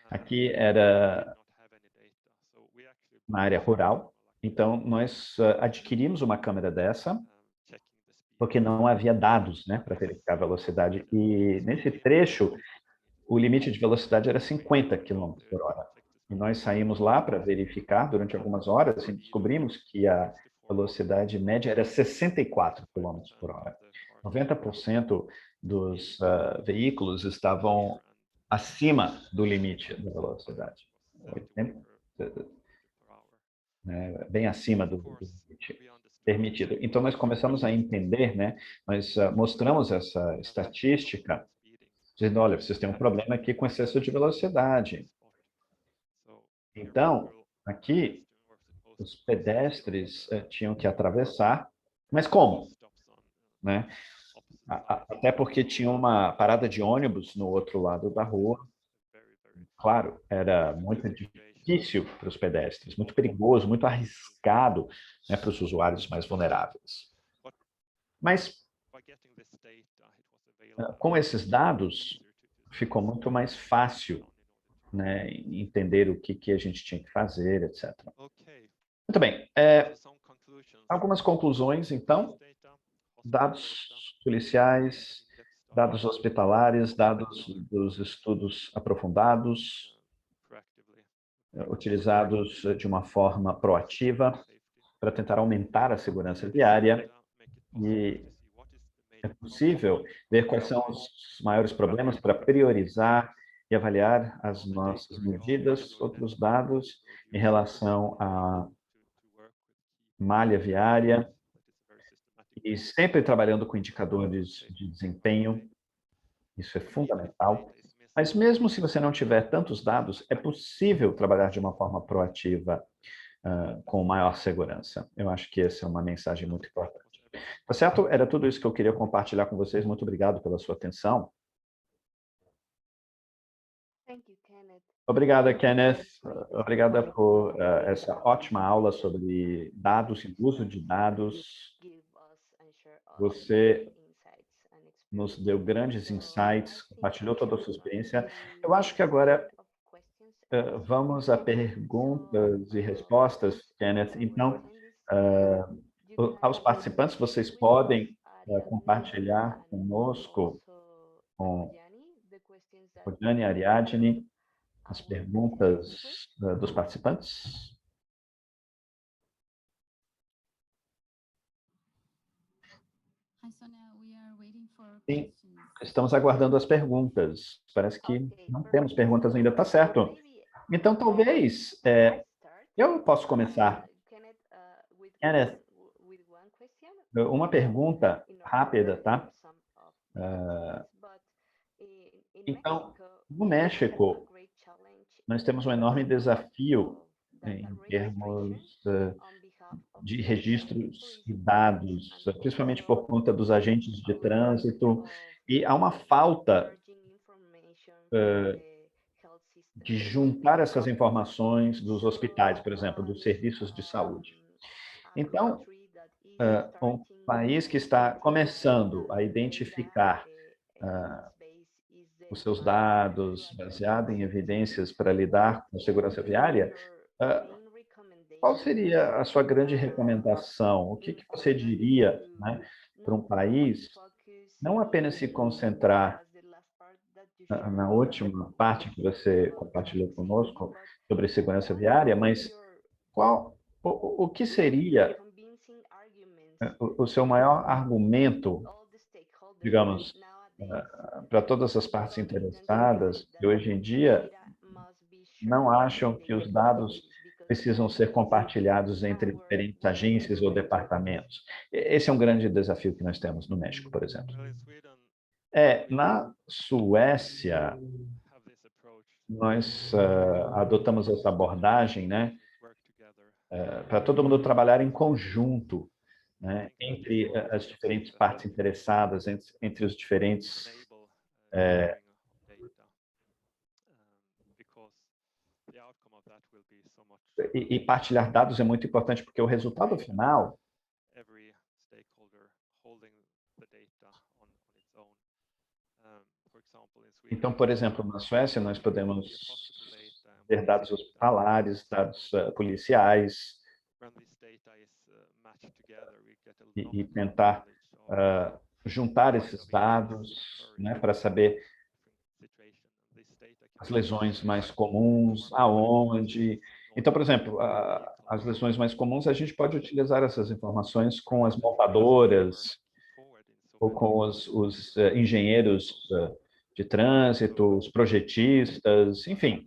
Aqui era uma área rural, então nós adquirimos uma câmera dessa, porque não havia dados, né, para verificar a velocidade. E nesse trecho, o limite de velocidade era 50 km por hora. E nós saímos lá para verificar durante algumas horas e descobrimos que a velocidade média era 64 km por hora. 90% dos veículos estavam acima do limite da velocidade. 80, né, bem acima do limite permitido. Então, nós começamos a entender, né, nós mostramos essa estatística, dizendo, olha, vocês têm um problema aqui com excesso de velocidade. Então, aqui, os pedestres tinham que atravessar, mas como? Né? Até porque tinha uma parada de ônibus no outro lado da rua. Claro, era muito difícil para os pedestres, muito perigoso, muito arriscado, né, para os usuários mais vulneráveis. Mas, com esses dados, ficou muito mais fácil, né, entender o que a gente tinha que fazer, etc. Muito bem. Algumas conclusões, então. Dados policiais, dados hospitalares, dados dos estudos aprofundados, utilizados de uma forma proativa para tentar aumentar a segurança viária. E é possível ver quais são os maiores problemas para priorizar e avaliar as nossas medidas, outros dados em relação a malha viária, e sempre trabalhando com indicadores de desempenho. Isso é fundamental. Mas mesmo se você não tiver tantos dados, é possível trabalhar de uma forma proativa, com maior segurança. Eu acho que essa é uma mensagem muito importante. Tá certo? Era tudo isso que eu queria compartilhar com vocês. Muito obrigado pela sua atenção. Thank you, Kenneth. Obrigada, Kenneth. Obrigada por essa ótima aula sobre dados e uso de dados. Você nos deu grandes insights, compartilhou toda a sua experiência. Eu acho que agora vamos a perguntas e respostas, Kenneth. Então, aos participantes, vocês podem compartilhar conosco, com o Gianni e Ariadne, as perguntas dos participantes. Sim, estamos aguardando as perguntas. Parece que não temos perguntas ainda. Tá certo. Então, talvez eu posso começar. Kenneth, uma pergunta rápida, tá? Então, no México, nós temos um enorme desafio em termos de registros e dados, principalmente por conta dos agentes de trânsito, e há uma falta de juntar essas informações dos hospitais, por exemplo, dos serviços de saúde. Então, um país que está começando a identificar os seus dados, baseado em evidências para lidar com a segurança viária, qual seria a sua grande recomendação? O que você diria, né, para um país não apenas se concentrar na última parte que você compartilhou conosco sobre segurança viária, mas o que seria o seu maior argumento, digamos, para todas as partes interessadas, que hoje em dia não acham que os dados precisam ser compartilhados entre diferentes agências ou departamentos? Esse é um grande desafio que nós temos no México, por exemplo. Na Suécia, nós adotamos essa abordagem, né, para todo mundo trabalhar em conjunto, né, entre as diferentes partes interessadas, entre os diferentes e partilhar dados é muito importante, porque o resultado final então, por exemplo, na Suécia, nós podemos ter dados hospitalares, dados policiais, e tentar juntar esses dados, né, para saber as lesões mais comuns, aonde. Então, por exemplo, as lesões mais comuns, a gente pode utilizar essas informações com as montadoras ou com os engenheiros de trânsito, os projetistas, enfim.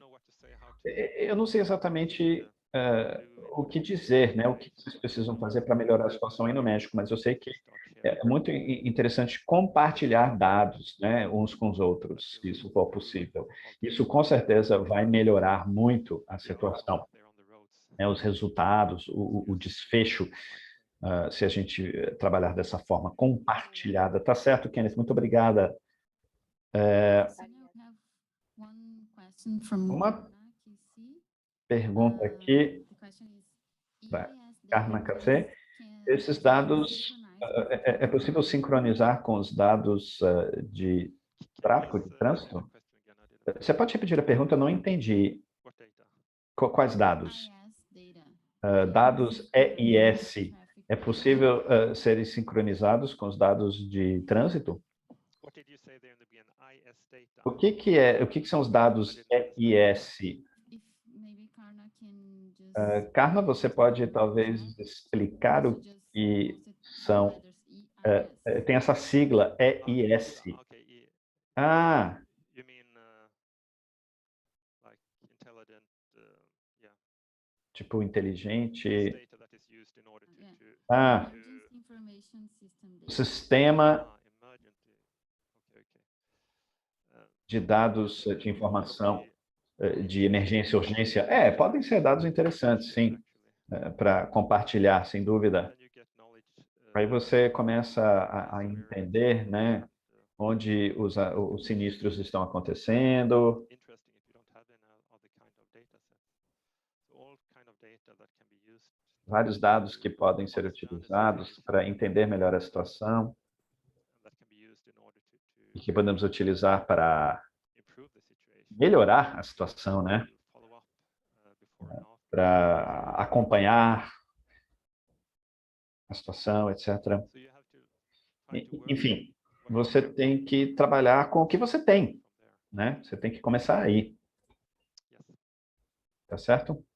Eu não sei exatamente o que dizer, né? O que vocês precisam fazer para melhorar a situação aí no México, mas eu sei que é muito interessante compartilhar dados, né, uns com os outros, se isso for possível. Isso, com certeza, vai melhorar muito a situação, né, os resultados, o desfecho, se a gente trabalhar dessa forma compartilhada. Tá certo, Kenneth? Muito obrigada. Uma pergunta aqui da Karna Café. Esses dados, é possível sincronizar com os dados de tráfego de trânsito? Você pode repetir a pergunta? Eu não entendi. Quais dados? Dados EIS. É possível serem sincronizados com os dados de trânsito? O que são os dados EIS? Karma, você pode talvez explicar o que são? Tem essa sigla EIS. Ah, tipo inteligente. Ah, o sistema de dados de informação de emergência e urgência. Podem ser dados interessantes, sim, para compartilhar, sem dúvida. Aí você começa a entender, né, onde os sinistros estão acontecendo. Vários dados que podem ser utilizados para entender melhor a situação e que podemos utilizar para melhorar a situação, né? Para acompanhar a situação, etc. Enfim, você tem que trabalhar com o que você tem, né? Você tem que começar aí. Tá certo?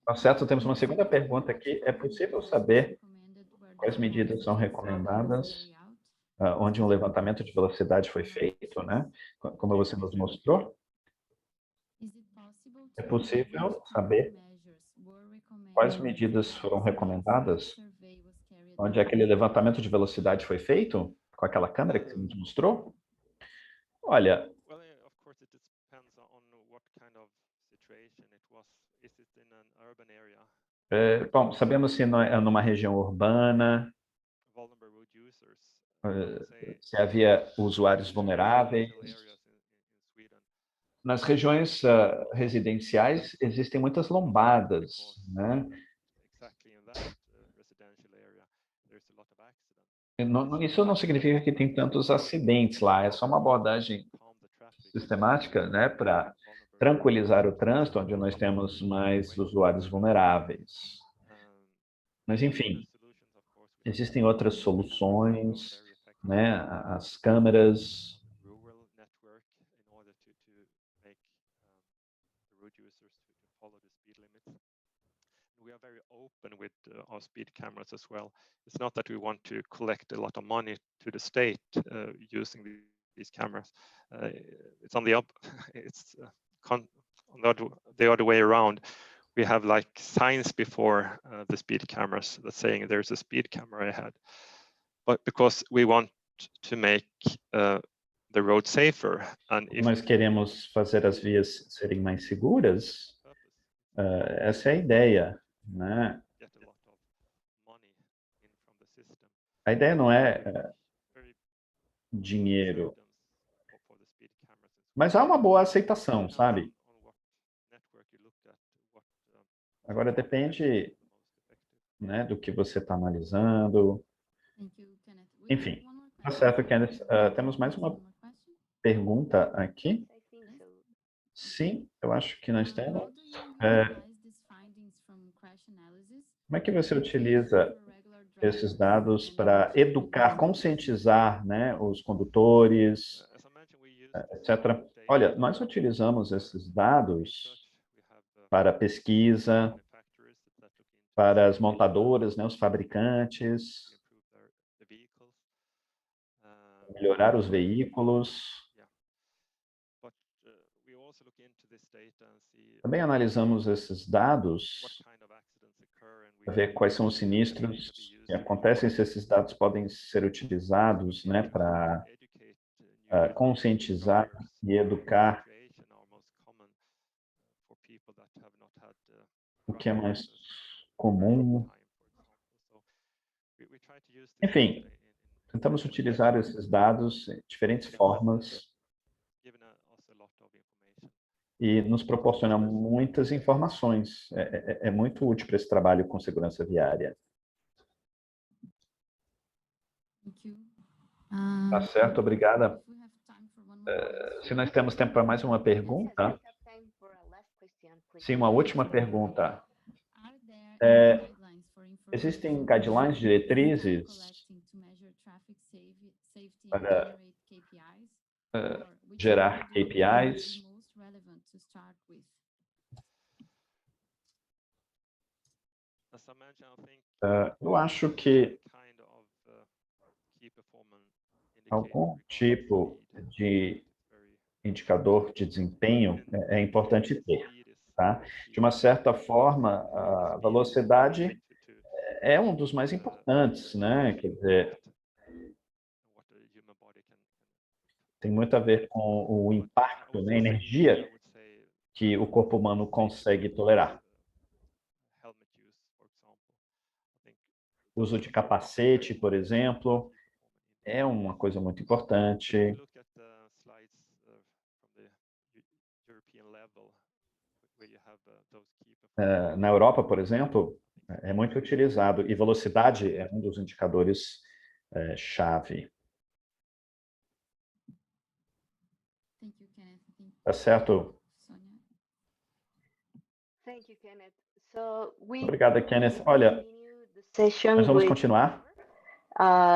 Tá certo, temos uma segunda pergunta aqui. É possível saber quais medidas são recomendadas onde um levantamento de velocidade foi feito, né? Como você nos mostrou? É possível saber quais medidas foram recomendadas onde aquele levantamento de velocidade foi feito com aquela câmera que você nos mostrou? Olha, bom, sabemos se é numa região urbana, se havia usuários vulneráveis. Nas regiões residenciais existem muitas lombadas, né? Isso não significa que tem tantos acidentes lá, é só uma abordagem sistemática, né, para tranquilizar o trânsito, onde nós temos mais usuários vulneráveis. Mas, enfim, existem outras soluções, né, as câmeras. We are very open with our speed cameras as well. It's not that we want to collect a lot of money to the state using these cameras. It's on the the other way around. We have like signs before the speed cameras that's saying there's a speed camera ahead. But because we want to make the road safer. And if nós queremos fazer as vias serem mais seguras, essa é a ideia, né? A ideia não é dinheiro, mas há uma boa aceitação, sabe? Agora depende, né, do que você está analisando. Enfim, tá certo, Kenneth. Temos mais uma pergunta aqui. Sim, eu acho que nós temos. Como é que você utiliza esses dados para educar, conscientizar, né, os condutores, etc. Olha, nós utilizamos esses dados para pesquisa, para as montadoras, né, os fabricantes, melhorar os veículos. Também analisamos esses dados para ver quais são os sinistros que acontecem, se esses dados podem ser utilizados, né, para conscientizar e educar o que é mais comum. Enfim, tentamos utilizar esses dados de diferentes formas e nos proporciona muitas informações. É muito útil para esse trabalho com segurança viária. Tá certo, obrigada. Se nós temos tempo para mais uma pergunta. Sim, uma última pergunta. Existem guidelines, diretrizes para gerar KPIs? Eu acho que algum tipo de indicador de desempenho é importante ter. tá? De uma certa forma, a velocidade é um dos mais importantes, né? Quer dizer, tem muito a ver com o impacto, né, energia que o corpo humano consegue tolerar. O uso de capacete, por exemplo, é uma coisa muito importante. Na Europa, por exemplo, é muito utilizado e velocidade é um dos indicadores chave. Thank you, Kenneth. I think Tá certo? Sonia. Thank you, Kenneth. So we Obrigada, Kenneth. Olha, continue the session nós vamos with continuar.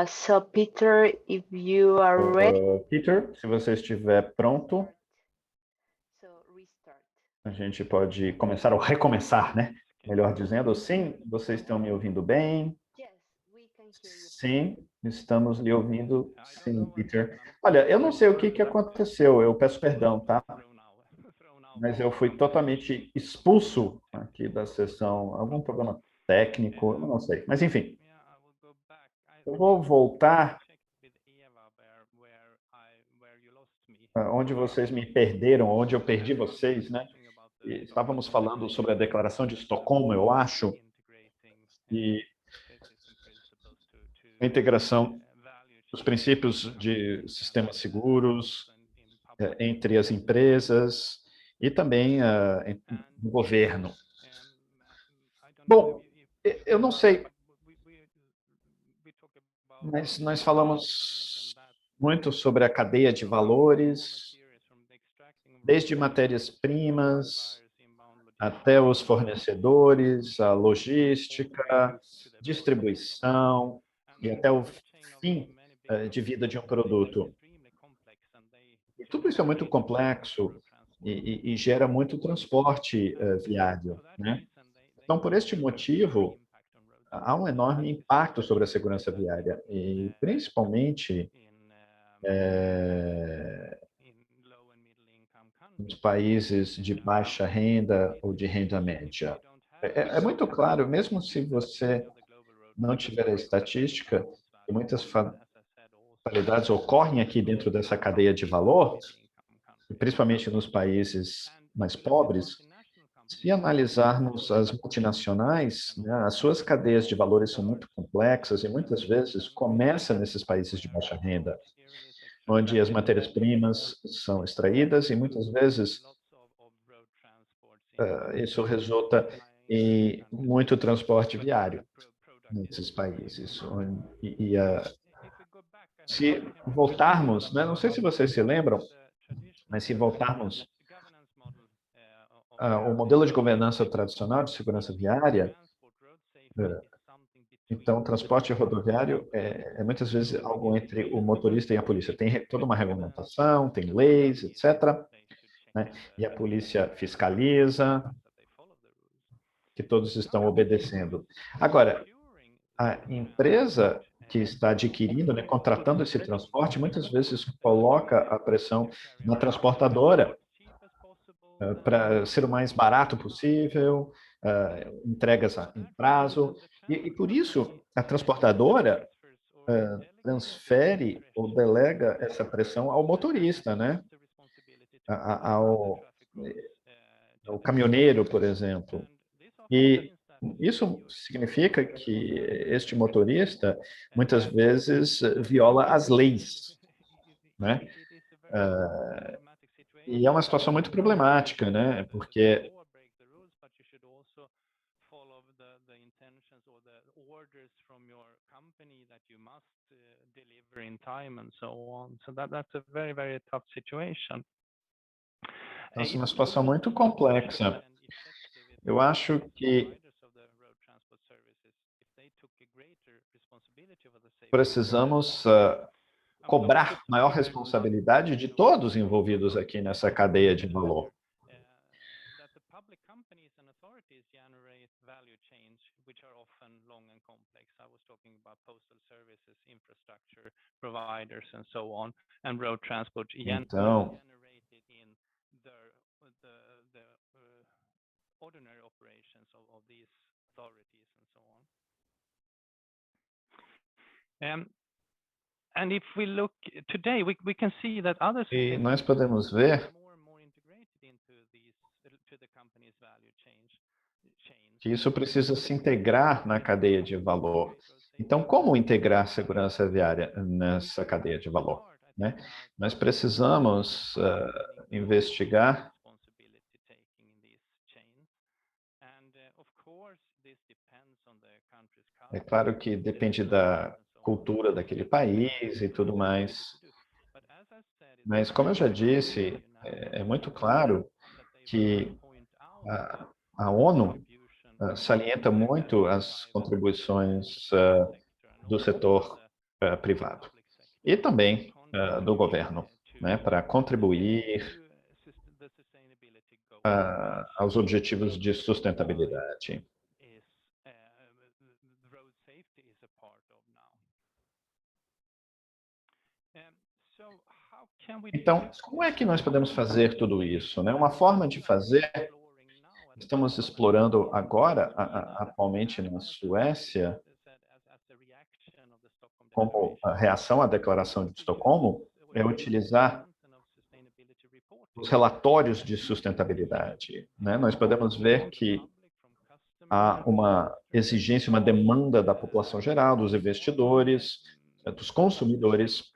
so Peter, if you are ready, Peter, se você estiver pronto, so restart. a gente pode começar ou recomeçar, né? Melhor dizendo, sim, vocês estão me ouvindo bem? Yes, we can hear you. Sim, estamos lhe ouvindo. Sim, Peter. Olha, eu não sei o que aconteceu, eu peço perdão, tá? Mas eu fui totalmente expulso aqui da sessão. Algum problema técnico, eu não sei. Mas, enfim, eu vou voltar onde vocês me perderam, onde eu perdi vocês, né? E estávamos falando sobre a Declaração de Estocolmo, eu acho, e a integração dos princípios de sistemas seguros entre as empresas e também no governo. Bom, eu não sei, mas nós falamos muito sobre a cadeia de valores, desde matérias-primas até os fornecedores, a logística, distribuição e até o fim de vida de um produto. E tudo isso é muito complexo e gera muito transporte viário, né? Então, por este motivo, há um enorme impacto sobre a segurança viária, e principalmente nos países de baixa renda ou de renda média. É muito claro, mesmo se você não tiver a estatística, que muitas fatalidades ocorrem aqui dentro dessa cadeia de valor, principalmente nos países mais pobres. Se analisarmos as multinacionais, né, as suas cadeias de valores são muito complexas e muitas vezes começa nesses países de baixa renda, onde as matérias-primas são extraídas e muitas vezes isso resulta em muito transporte viário nesses países. Se voltarmos, né, não sei se vocês se lembram, mas se voltarmos ao modelo de governança tradicional de segurança viária, então, o transporte rodoviário é muitas vezes algo entre o motorista e a polícia. Tem toda uma regulamentação, tem leis, etc., né? E a polícia fiscaliza que todos estão obedecendo. Agora, a empresa que está adquirindo, né, contratando esse transporte, muitas vezes coloca a pressão na transportadora para ser o mais barato possível, entregas em prazo, e por isso a transportadora transfere ou delega essa pressão ao motorista, né? Ao caminhoneiro, por exemplo. E isso significa que este motorista muitas vezes viola as leis, né? E é uma situação muito problemática, né? Porque então, é uma situação muito complexa. Eu acho que precisamos cobrar maior responsabilidade de todos envolvidos aqui nessa cadeia de valor. Então, ordinary operations of these authorities and so on. And if we look today, we can see that other E nós podemos ver more and more integrated into the company's value chains. que isso precisa se integrar na cadeia de valor. Então, como integrar segurança viária nessa cadeia de valor, né? Nós precisamos investigar. É claro que depende da cultura daquele país e tudo mais. Mas, como eu já disse, é muito claro que a ONU salienta muito as contribuições do setor privado e também do governo, né, para contribuir aos objetivos de sustentabilidade. Então, como é que nós podemos fazer tudo isso, né? Uma forma de fazer, estamos explorando agora, atualmente na Suécia, como a reação à Declaração de Estocolmo, é utilizar os relatórios de sustentabilidade, né? Nós podemos ver que há uma exigência, uma demanda da população geral, dos investidores, dos consumidores,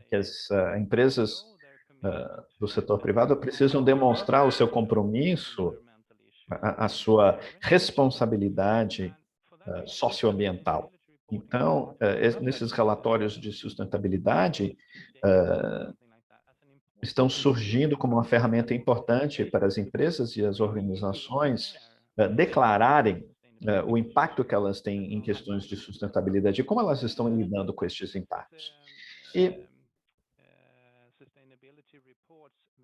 que as empresas do setor privado precisam demonstrar o seu compromisso, a sua responsabilidade socioambiental. Então, nesses relatórios de sustentabilidade, estão surgindo como uma ferramenta importante para as empresas e as organizações declararem o impacto que elas têm em questões de sustentabilidade e como elas estão lidando com estes impactos. E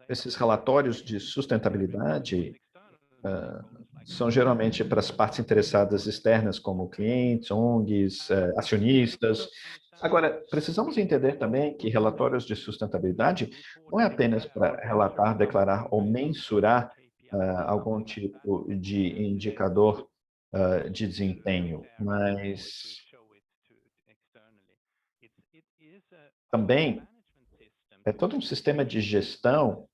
esses relatórios de sustentabilidade são geralmente para as partes interessadas externas, como clientes, ONGs, acionistas. Agora, precisamos entender também que relatórios de sustentabilidade não é apenas para relatar, declarar ou mensurar algum tipo de indicador de desempenho, mas também é todo um sistema de gestão,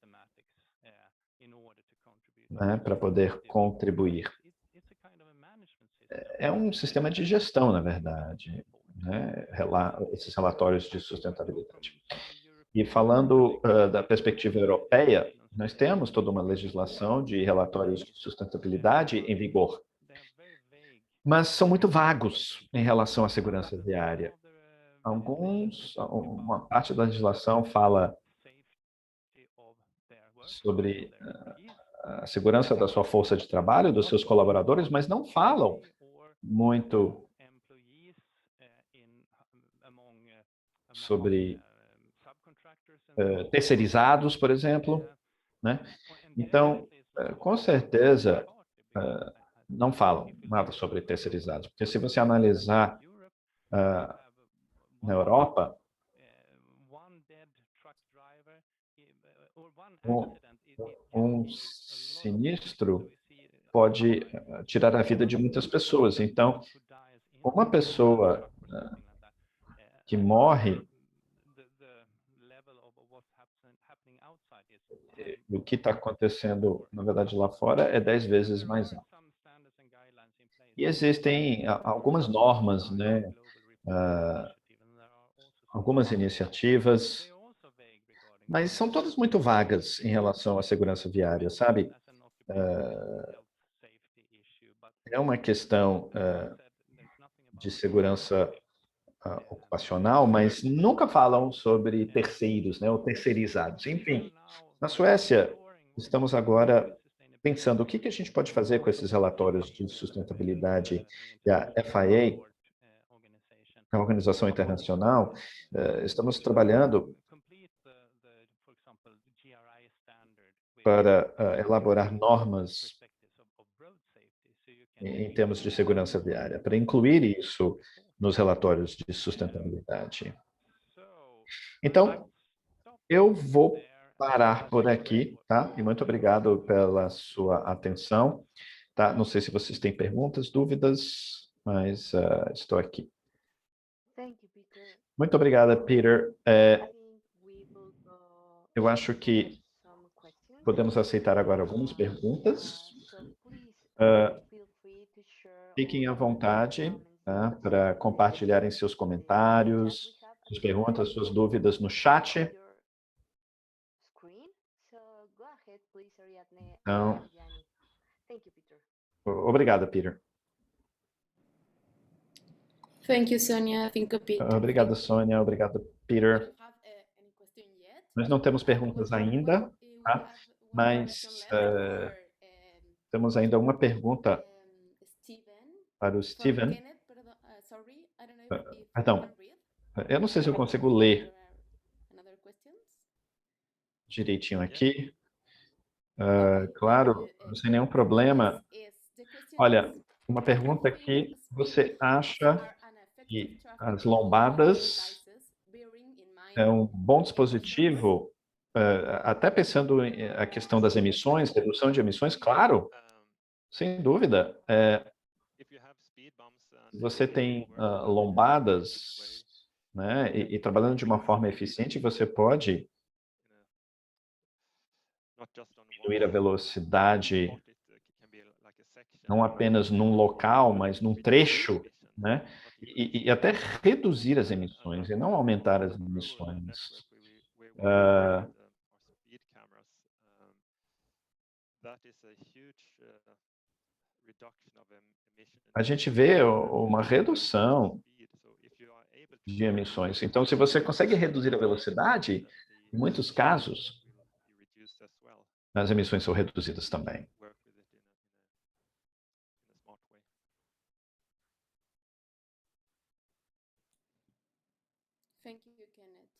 né, para poder contribuir. É um sistema de gestão, na verdade, né, esses relatórios de sustentabilidade. E falando da perspectiva europeia, nós temos toda uma legislação de relatórios de sustentabilidade em vigor, mas são muito vagos em relação à segurança viária. Uma parte da legislação fala sobre a segurança da sua força de trabalho, dos seus colaboradores, mas não falam muito sobre terceirizados, por exemplo, né? Então, com certeza, não falam nada sobre terceirizados, porque se você analisar na Europa, um sinistro pode tirar a vida de muitas pessoas. Então, uma pessoa que morre, o que está acontecendo, na verdade, lá fora é 10 vezes mais alto. E existem algumas normas, né? Algumas iniciativas, mas são todas muito vagas em relação à segurança viária, sabe? É uma questão de segurança ocupacional, mas nunca falam sobre terceiros, né, ou terceirizados. Enfim, na Suécia, estamos agora pensando o que a gente pode fazer com esses relatórios de sustentabilidade. E a FIA, a Organização Internacional, estamos trabalhando para elaborar normas em termos de segurança viária, para incluir isso nos relatórios de sustentabilidade. Então, eu vou parar por aqui, tá? E muito obrigado pela sua atenção, tá? Não sei se vocês têm perguntas, dúvidas, mas estou aqui. Thank you, Peter. Muito obrigada, Peter. I think we will go Eu acho que some questions. podemos aceitar agora algumas perguntas. So please feel free to share Fiquem à all vontade, comments tá? Para compartilharem seus comentários, suas perguntas, suas dúvidas no chat. your screen. So go ahead, please, Ariadne Então, and Yanni. Thank you, Peter. obrigado, Peter. Thank you, Sonia. Thank you, Peter. Obrigado, Sônia. Obrigado, We Peter. don't have any question yet. Nós não temos We perguntas have ainda, one- we tá? have one Mas question left for, temos ainda uma pergunta Steven. para o From Steven. Kenneth, sorry, I don't know if Perdão. you can read. Eu não sei se eu consigo ler There are another questions? direitinho aqui. Okay. Claro, sem nenhum problema. The question Olha, is, uma do you pergunta think aqui. Você speed acha bumps are an effective que traffic as control lombadas devices, bearing in mind é um bom dispositivo, até pensando em a questão das emissões, redução de emissões? Claro, sem dúvida. Você tem lombadas, né, e trabalhando de uma forma eficiente, você pode diminuir a velocidade não apenas num local, mas num trecho, né? E até reduzir as emissões e não aumentar as emissões. A gente vê uma redução de emissões. Então, se você consegue reduzir a velocidade, em muitos casos, as emissões são reduzidas também. Thank you, Kenneth.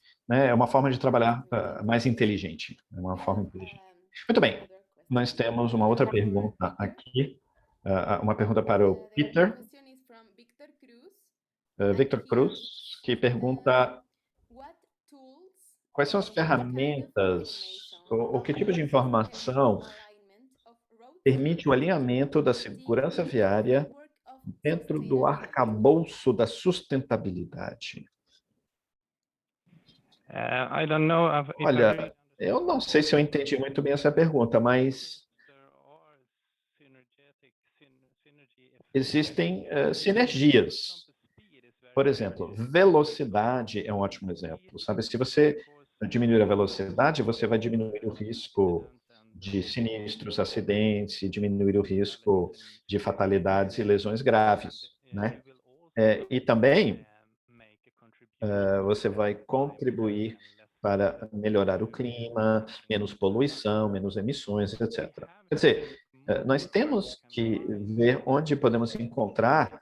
É uma forma de trabalhar mais inteligente. É uma forma inteligente. Muito bem. Nós temos uma outra pergunta aqui. Uma pergunta para o Peter. Victor Cruz, que pergunta quais são as ferramentas, ou que tipo de informação permite o alinhamento da segurança viária dentro do arcabouço da sustentabilidade? I don't know if I Olha, really eu não sei se eu entendi muito bem essa pergunta, mas existem sinergias. Por exemplo, velocidade é um ótimo exemplo, sabe? Se você diminuir a velocidade, você vai diminuir o risco de sinistros, acidentes, diminuir o risco de fatalidades e lesões graves, né? E também você vai contribuir para melhorar o clima, menos poluição, menos emissões, etc. Quer dizer, nós temos que ver onde podemos encontrar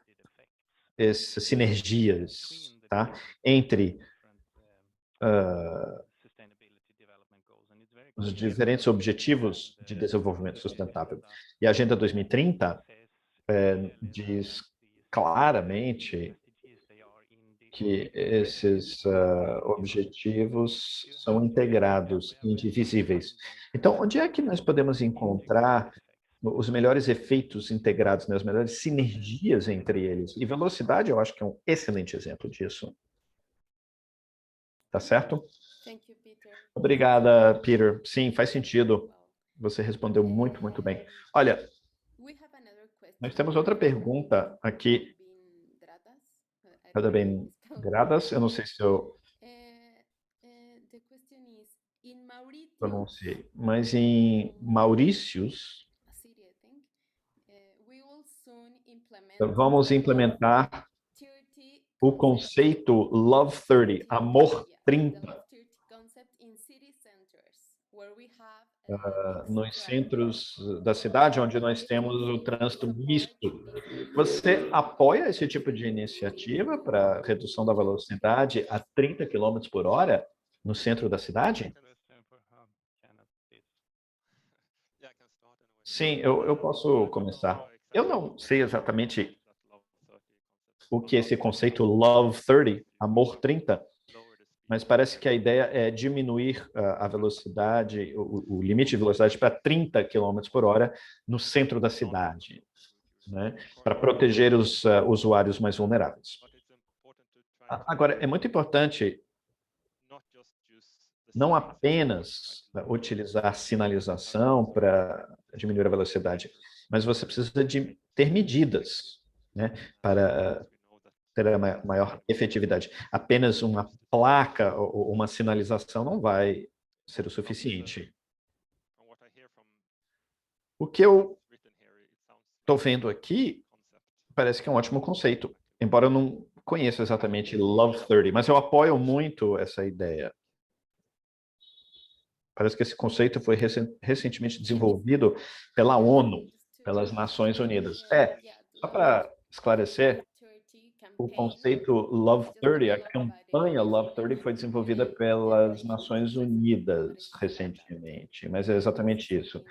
essas sinergias, tá? Entre os diferentes objetivos de desenvolvimento sustentável. E a Agenda 2030 diz claramente que esses objetivos são integrados, indivisíveis. Então, onde é que nós podemos encontrar os melhores efeitos integrados, né, as melhores sinergias entre eles? E velocidade, eu acho que é um excelente exemplo disso. Tá certo? Obrigada, Peter. Sim, faz sentido. Você respondeu muito, muito bem. Olha, nós temos outra pergunta aqui. Cada bem gradas, eu não sei se eu pronunciei, mas em Maurícios, vamos implementar o conceito Love 30, Amor 30, nos centros da cidade, onde nós temos o trânsito misto. Você apoia esse tipo de iniciativa para redução da velocidade a 30 km por hora no centro da cidade? Sim, eu posso começar. Eu não sei exatamente o que é esse conceito Love 30, Amor 30, mas parece que a ideia é diminuir a velocidade, o limite de velocidade para 30 km por hora no centro da cidade, né, para proteger os usuários mais vulneráveis. Agora, é muito importante não apenas utilizar sinalização para diminuir a velocidade, mas você precisa de ter medidas, né, para ter a maior efetividade. Apenas uma placa ou uma sinalização não vai ser o suficiente. O que eu estou vendo aqui parece que é um ótimo conceito, embora eu não conheça exatamente Love 30, mas eu apoio muito essa ideia. Parece que esse conceito foi recentemente desenvolvido pela ONU, pelas Nações Unidas. Só para esclarecer, o conceito Love 30, a campanha Love 30 foi desenvolvida pelas Nações Unidas recentemente, mas é exatamente isso,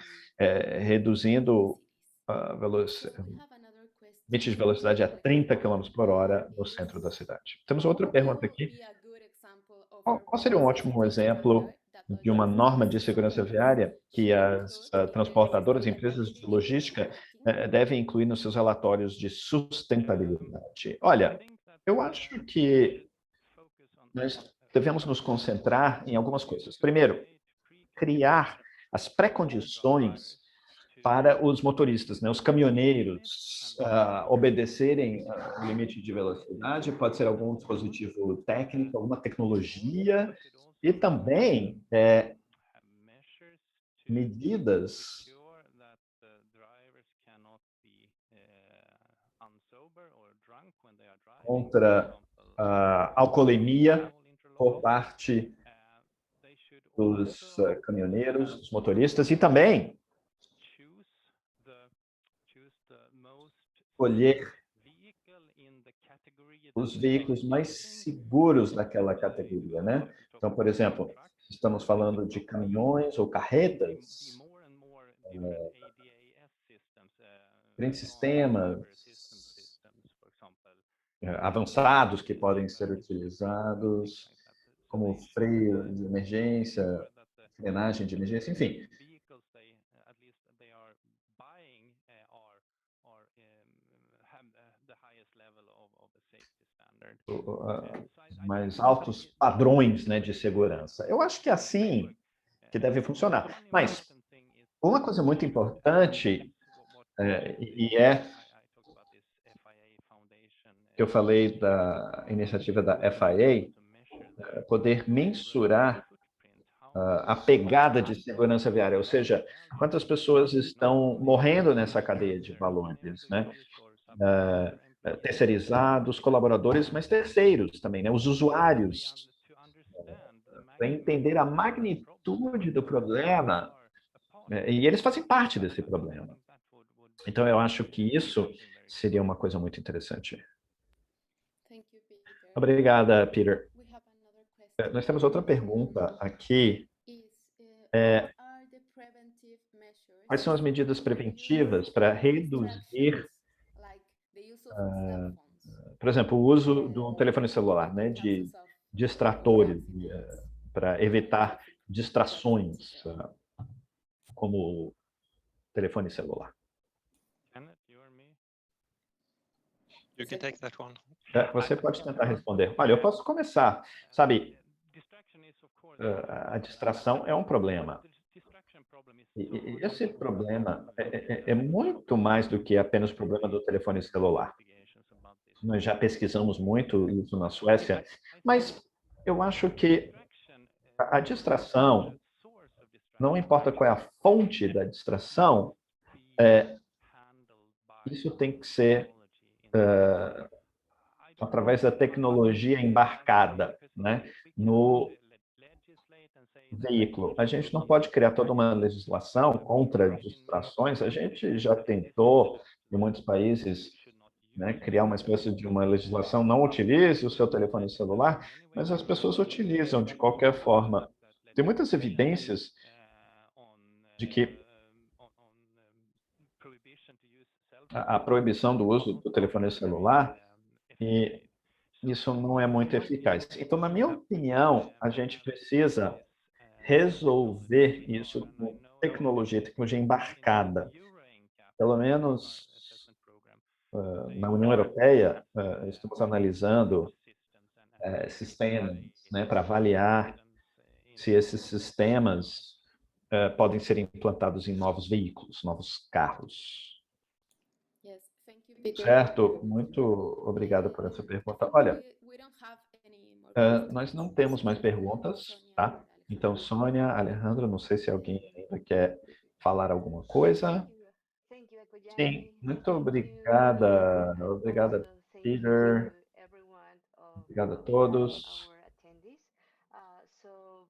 reduzindo a limite de velocidade a 30 km por hora no centro da cidade. Temos outra pergunta aqui. Qual seria um ótimo exemplo de uma norma de segurança viária que as transportadoras e empresas de logística devem incluir nos seus relatórios de sustentabilidade? Olha, eu acho que nós devemos nos concentrar em algumas coisas. Primeiro, criar as pré-condições para os motoristas, né, os caminhoneiros, obedecerem o limite de velocidade, pode ser algum dispositivo técnico, alguma tecnologia, e também medidas contra a alcoolemia por parte dos caminhoneiros, dos motoristas, e também escolher os veículos mais seguros daquela categoria, né? Então, por exemplo, estamos falando de caminhões ou carretas, grandes sistemas avançados que podem ser utilizados, como freio de emergência, frenagem de emergência, enfim. Mais altos padrões, né, de segurança. Eu acho que é assim que deve funcionar. Mas uma coisa muito importante que eu falei da iniciativa da FIA, poder mensurar a pegada de segurança viária, ou seja, quantas pessoas estão morrendo nessa cadeia de valores, né? Terceirizados, colaboradores, mas terceiros também, né? Os usuários, para entender a magnitude do problema, e eles fazem parte desse problema. Então, eu acho que isso seria uma coisa muito interessante. Obrigada, Peter. Nós temos outra pergunta aqui. Quais são as medidas preventivas para reduzir, por exemplo, o uso do telefone celular, né, de distratores, para evitar distrações, como o telefone celular? You can take that one. Você pode tentar responder. Olha, eu posso começar. Sabe, a distração é um problema. E esse problema é muito mais do que apenas o problema do telefone celular. Nós já pesquisamos muito isso na Suécia, mas eu acho que a distração, não importa qual é a fonte da distração, isso tem que ser através da tecnologia embarcada, né, no veículo. A gente não pode criar toda uma legislação contra distrações. A gente já tentou, em muitos países, né, criar uma espécie de uma legislação, não utilize o seu telefone celular, mas as pessoas utilizam de qualquer forma. Tem muitas evidências de que a proibição do uso do telefone celular isso não é muito eficaz. Então, na minha opinião, a gente precisa resolver isso com tecnologia embarcada. Pelo menos na União Europeia, estamos analisando sistemas, né, para avaliar se esses sistemas podem ser implantados em novos veículos, novos carros. Yes, thank you, Peter. Certo? Muito obrigado por essa pergunta. Olha, We don't have any more questions. nós não temos mais perguntas, tá? Então, Sônia, Alejandro, não sei se alguém ainda quer falar alguma coisa. Thank you, Ekojani. Sim, muito Thank you, obrigada. and Obrigada, also thank you Peter. to everyone of Obrigado a todos. our attendees. So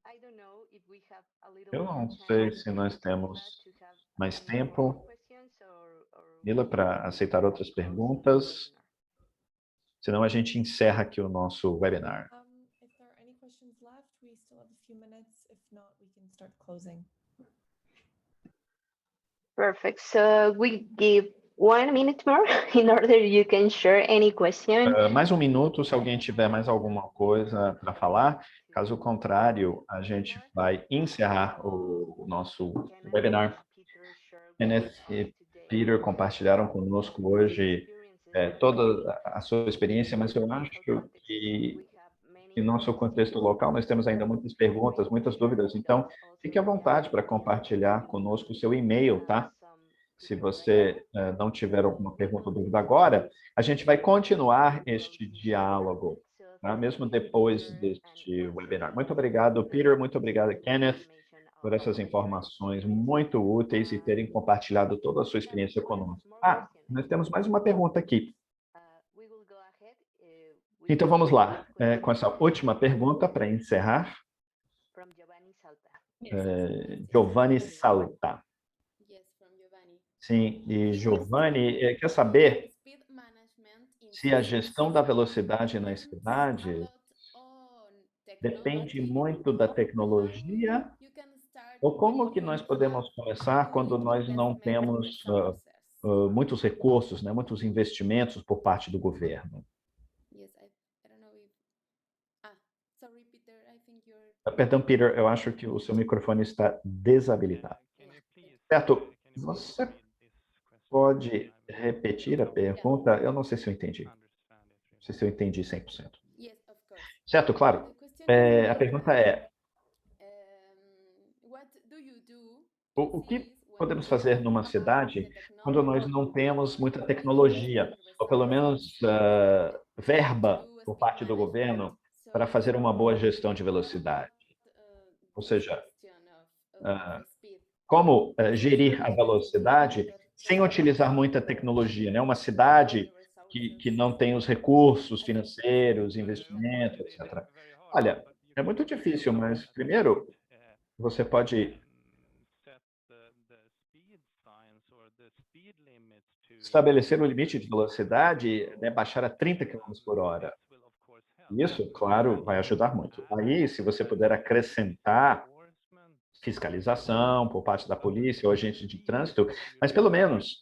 I don't know if we have a little Eu more não time sei se nós for temos Mila to have mais any more tempo, questions or Mila, para aceitar outras perguntas. Senão a gente encerra aqui o nosso webinar. If there are any questions left, we still have a few minutes. If not, we can start closing. Perfect. So we give 1 minute more in order you can share any question. Mais um minuto, se alguém tiver mais alguma coisa para falar. Caso contrário, a gente vai encerrar o nosso webinar. Kenneth e Peter compartilharam conosco hoje toda a sua experiência, mas eu acho que em nosso contexto local nós temos ainda muitas perguntas, muitas dúvidas, então fique à vontade para compartilhar conosco o seu e-mail, tá? Se você não tiver alguma pergunta ou dúvida agora, a gente vai continuar este diálogo, tá? Mesmo depois deste webinar. Muito obrigado, Peter, muito obrigado, Kenneth, por essas informações muito úteis e terem compartilhado toda a sua experiência conosco. Nós temos mais uma pergunta aqui. Então, vamos lá, com essa última pergunta para encerrar. Giovanni Salta. Yes, from Giovanni. Sim, e Giovanni quer saber Speed management in se a cities gestão da velocidade nas depends a cidades lot on depende technology, muito da or tecnologia, how you can start ou como que when nós you podemos have começar quando unique nós não investment temos resources. muitos recursos, né, muitos investimentos por parte do governo? Yes, I don't know if... sorry, Peter, I think you're... Perdão, Peter, eu acho que o seu microfone está desabilitado. Certo, você pode repetir a pergunta? Eu não sei se eu entendi. Não sei se eu entendi 100%. Yes, of course. Certo, claro. The question is A pergunta é, what do you do o in que cities when podemos you fazer don't numa have cidade the quando nós technology não temos or muita unique tecnologia, investment ou pelo resources menos verba to do a por speed parte do management? governo So, para fazer uma boa gestão de velocidade? Ou this seja, question of speed. como gerir a velocidade sem utilizar muita tecnologia, né? Uma cidade que não tem os recursos financeiros, investimentos, etc. Olha, é muito difícil, mas primeiro você pode estabelecer o limite de velocidade, né, baixar a 30 km por hora. Isso, claro, vai ajudar muito. Aí, se você puder acrescentar fiscalização por parte da polícia ou agente de trânsito, mas pelo menos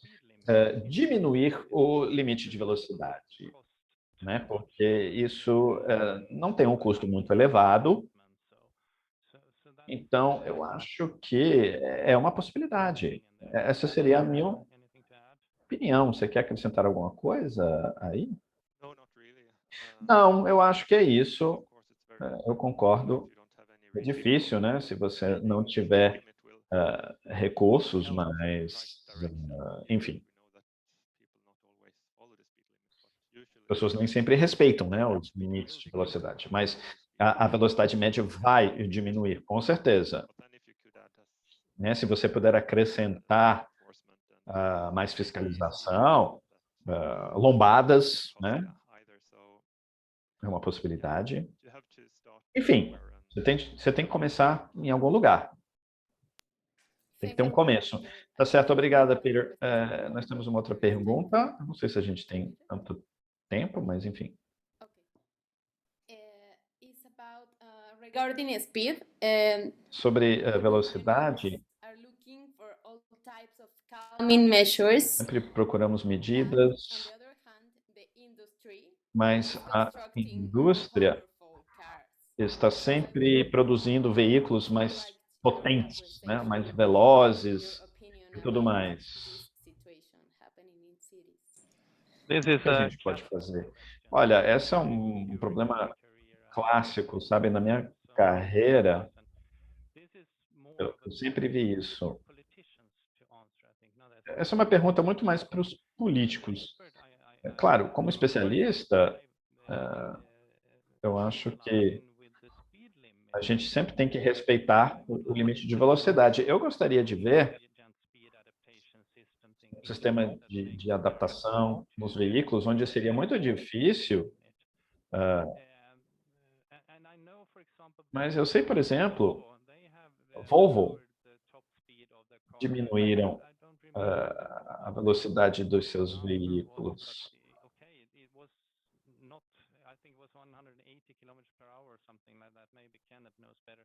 diminuir o limite de velocidade, né? Porque isso não tem um custo muito elevado. Então, eu acho que é uma possibilidade. Essa seria a minha opinião. Você quer acrescentar alguma coisa aí? No, not really. Não, eu acho que é isso. Of course, it's very Eu concordo. if you don't have any É resources, difícil, né? Se você não the tiver limit will recursos, help mas, in the right direction. enfim, We know that people not always follow the speed limit, but usually as pessoas nem sempre respeitam, né, os limites de velocidade, mas a velocidade média vai diminuir, com certeza. but then if you could add Né? Se você puder acrescentar enforcement and mais fiscalização, lombadas, né, either, so é uma possibilidade. you have to start Enfim, somewhere and você tem que começar em algum lugar. Tem que ter um começo. Tá certo, obrigada, Peter. Nós temos uma outra pergunta. Não sei se a gente tem tanto tempo, mas enfim. It's about regarding speed. Sobre velocidade, Are looking for all types of calming measures. sempre procuramos On medidas, the other hand, the industry mas a constructing indústria powerful cars. está sempre produzindo veículos mais Like to have a potentes, né? conversation Mais about velozes your opinion e tudo about mais. this situation happening in cities. This O is que a a gente pode classical fazer? question. Olha, esse é During um my problema career, I clássico, sabe? Na minha so carreira, this is more eu of a sempre vi for isso. politicians to answer, I think, not as Essa é uma pergunta muito mais para os políticos. É claro, como especialista, eu acho que a gente sempre tem que respeitar o limite de velocidade. Eu gostaria de ver um sistema de adaptação nos veículos, onde seria muito difícil, mas eu sei, por exemplo, Volvo diminuíram a velocidade dos seus veículos. I think it was 180 kilometers per hour or something like that. Maybe Kenneth knows better.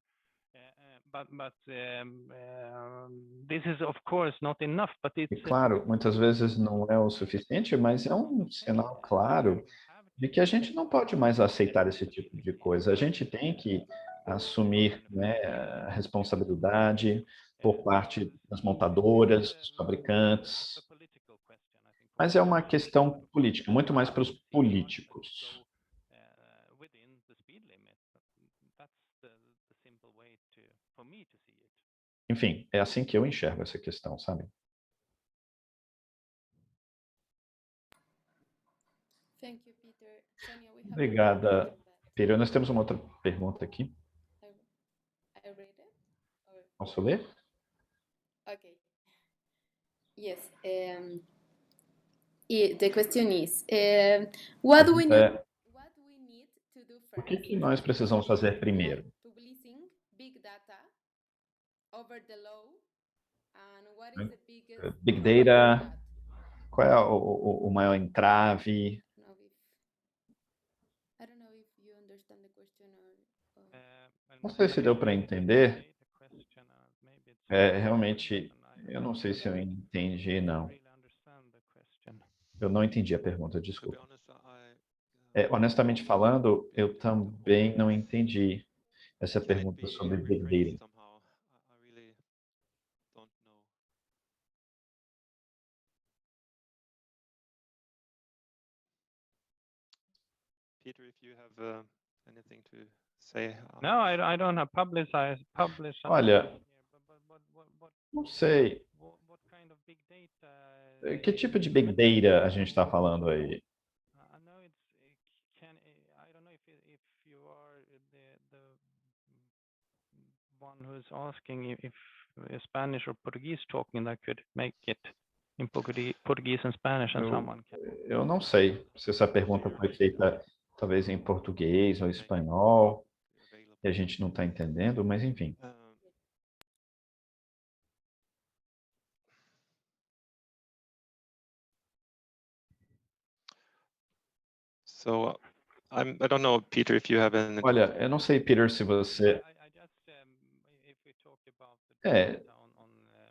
This is of course not enough, but E it's claro, muitas vezes não é o suficiente, mas é um sinal claro de que a gente não pode mais aceitar esse tipo de coisa. A gente tem que assumir, né, a responsabilidade por parte das montadoras, dos fabricantes, mas é uma questão política, muito mais para os políticos. within the speed limit. That's the simple way for me to see it. Enfim, é assim que eu enxergo essa questão, sabe? Thank you, Peter. Sonia, we have Obrigada, that. Peter. Nós temos uma outra pergunta aqui. I read it. Or... Posso ler? Okay. Yes. The question is, what do we need? É, What do we need to do o first? que nós precisamos fazer primeiro? Like publishing big data over the law, and what is the biggest Big barrier Data, to that? qual é o maior entrave? I don't know if you understand the question or... Não sei se deu para entender. Realmente, eu não sei se eu entendi, não. Eu não entendi a pergunta, desculpa. Honestamente falando, eu também não entendi essa pergunta sobre Big Data. Peter, if you have anything to say. No, I don't have published. Olha, não sei. What kind of big data? Que tipo de Big Data a gente está falando aí? I know I don't know if you are the one who's asking if Spanish or Portuguese talking that could make it in Portuguese and Spanish and someone can. Eu não sei se essa pergunta foi feita talvez em português ou espanhol e a gente não está entendendo, mas enfim. So I don't know, Peter, if you have any. Olha, eu não sei, Peter, se você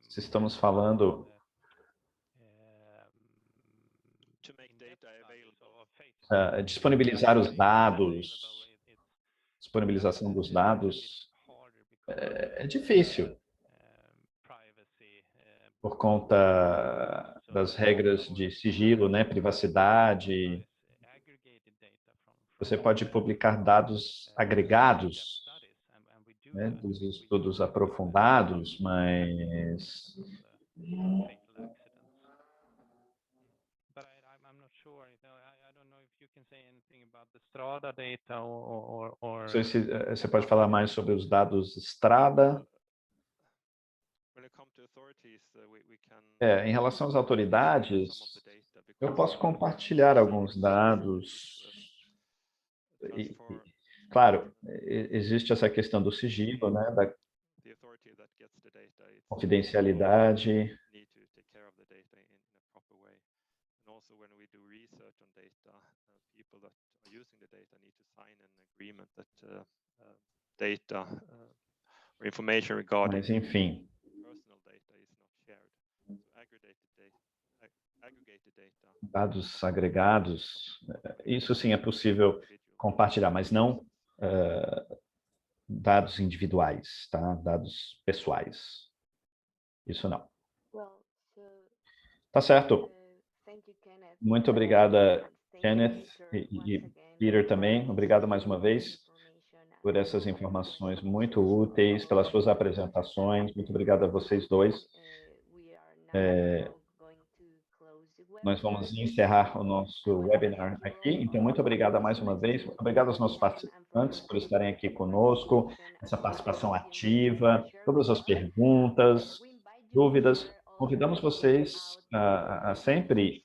se estamos falando disponibilizar os dados, disponibilização dos dados é difícil por conta das regras de sigilo, né, privacidade. Você pode publicar dados agregados, né, dos estudos aprofundados, mas não sei se você pode falar mais sobre os dados Strada. Em relação às autoridades, eu posso compartilhar alguns dados. E, claro, existe essa questão do sigilo, né, da confidencialidade. Also, when we do research on data, people that are using the data need to sign an agreement that data or information regarding Mas, enfim, personal data is not shared. So aggregated dados agregados, isso sim é possível compartilhar, mas não dados individuais, tá? Dados pessoais. Isso não. Tá certo. Muito obrigada, Kenneth e Peter também. Obrigado mais uma vez por essas informações muito úteis, pelas suas apresentações. Muito obrigado a vocês dois. Nós vamos encerrar o nosso webinar aqui. Então, muito obrigado mais uma vez. Obrigado aos nossos participantes por estarem aqui conosco, essa participação ativa, todas as perguntas, dúvidas. Convidamos vocês a sempre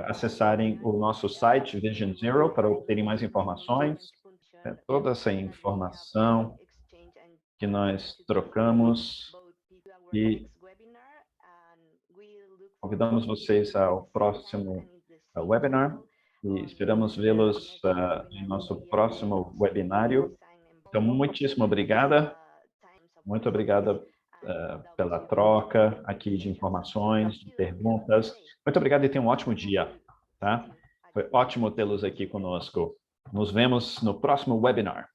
acessarem o nosso site Vision Zero para obterem mais informações. Toda essa informação que nós trocamos e convidamos vocês ao próximo webinar e esperamos vê-los em nosso próximo webinário. Então, muitíssimo obrigada. Muito obrigada pela troca aqui de informações, de perguntas. Muito obrigado e tenha um ótimo dia, tá? Foi ótimo tê-los aqui conosco. Nos vemos no próximo webinar.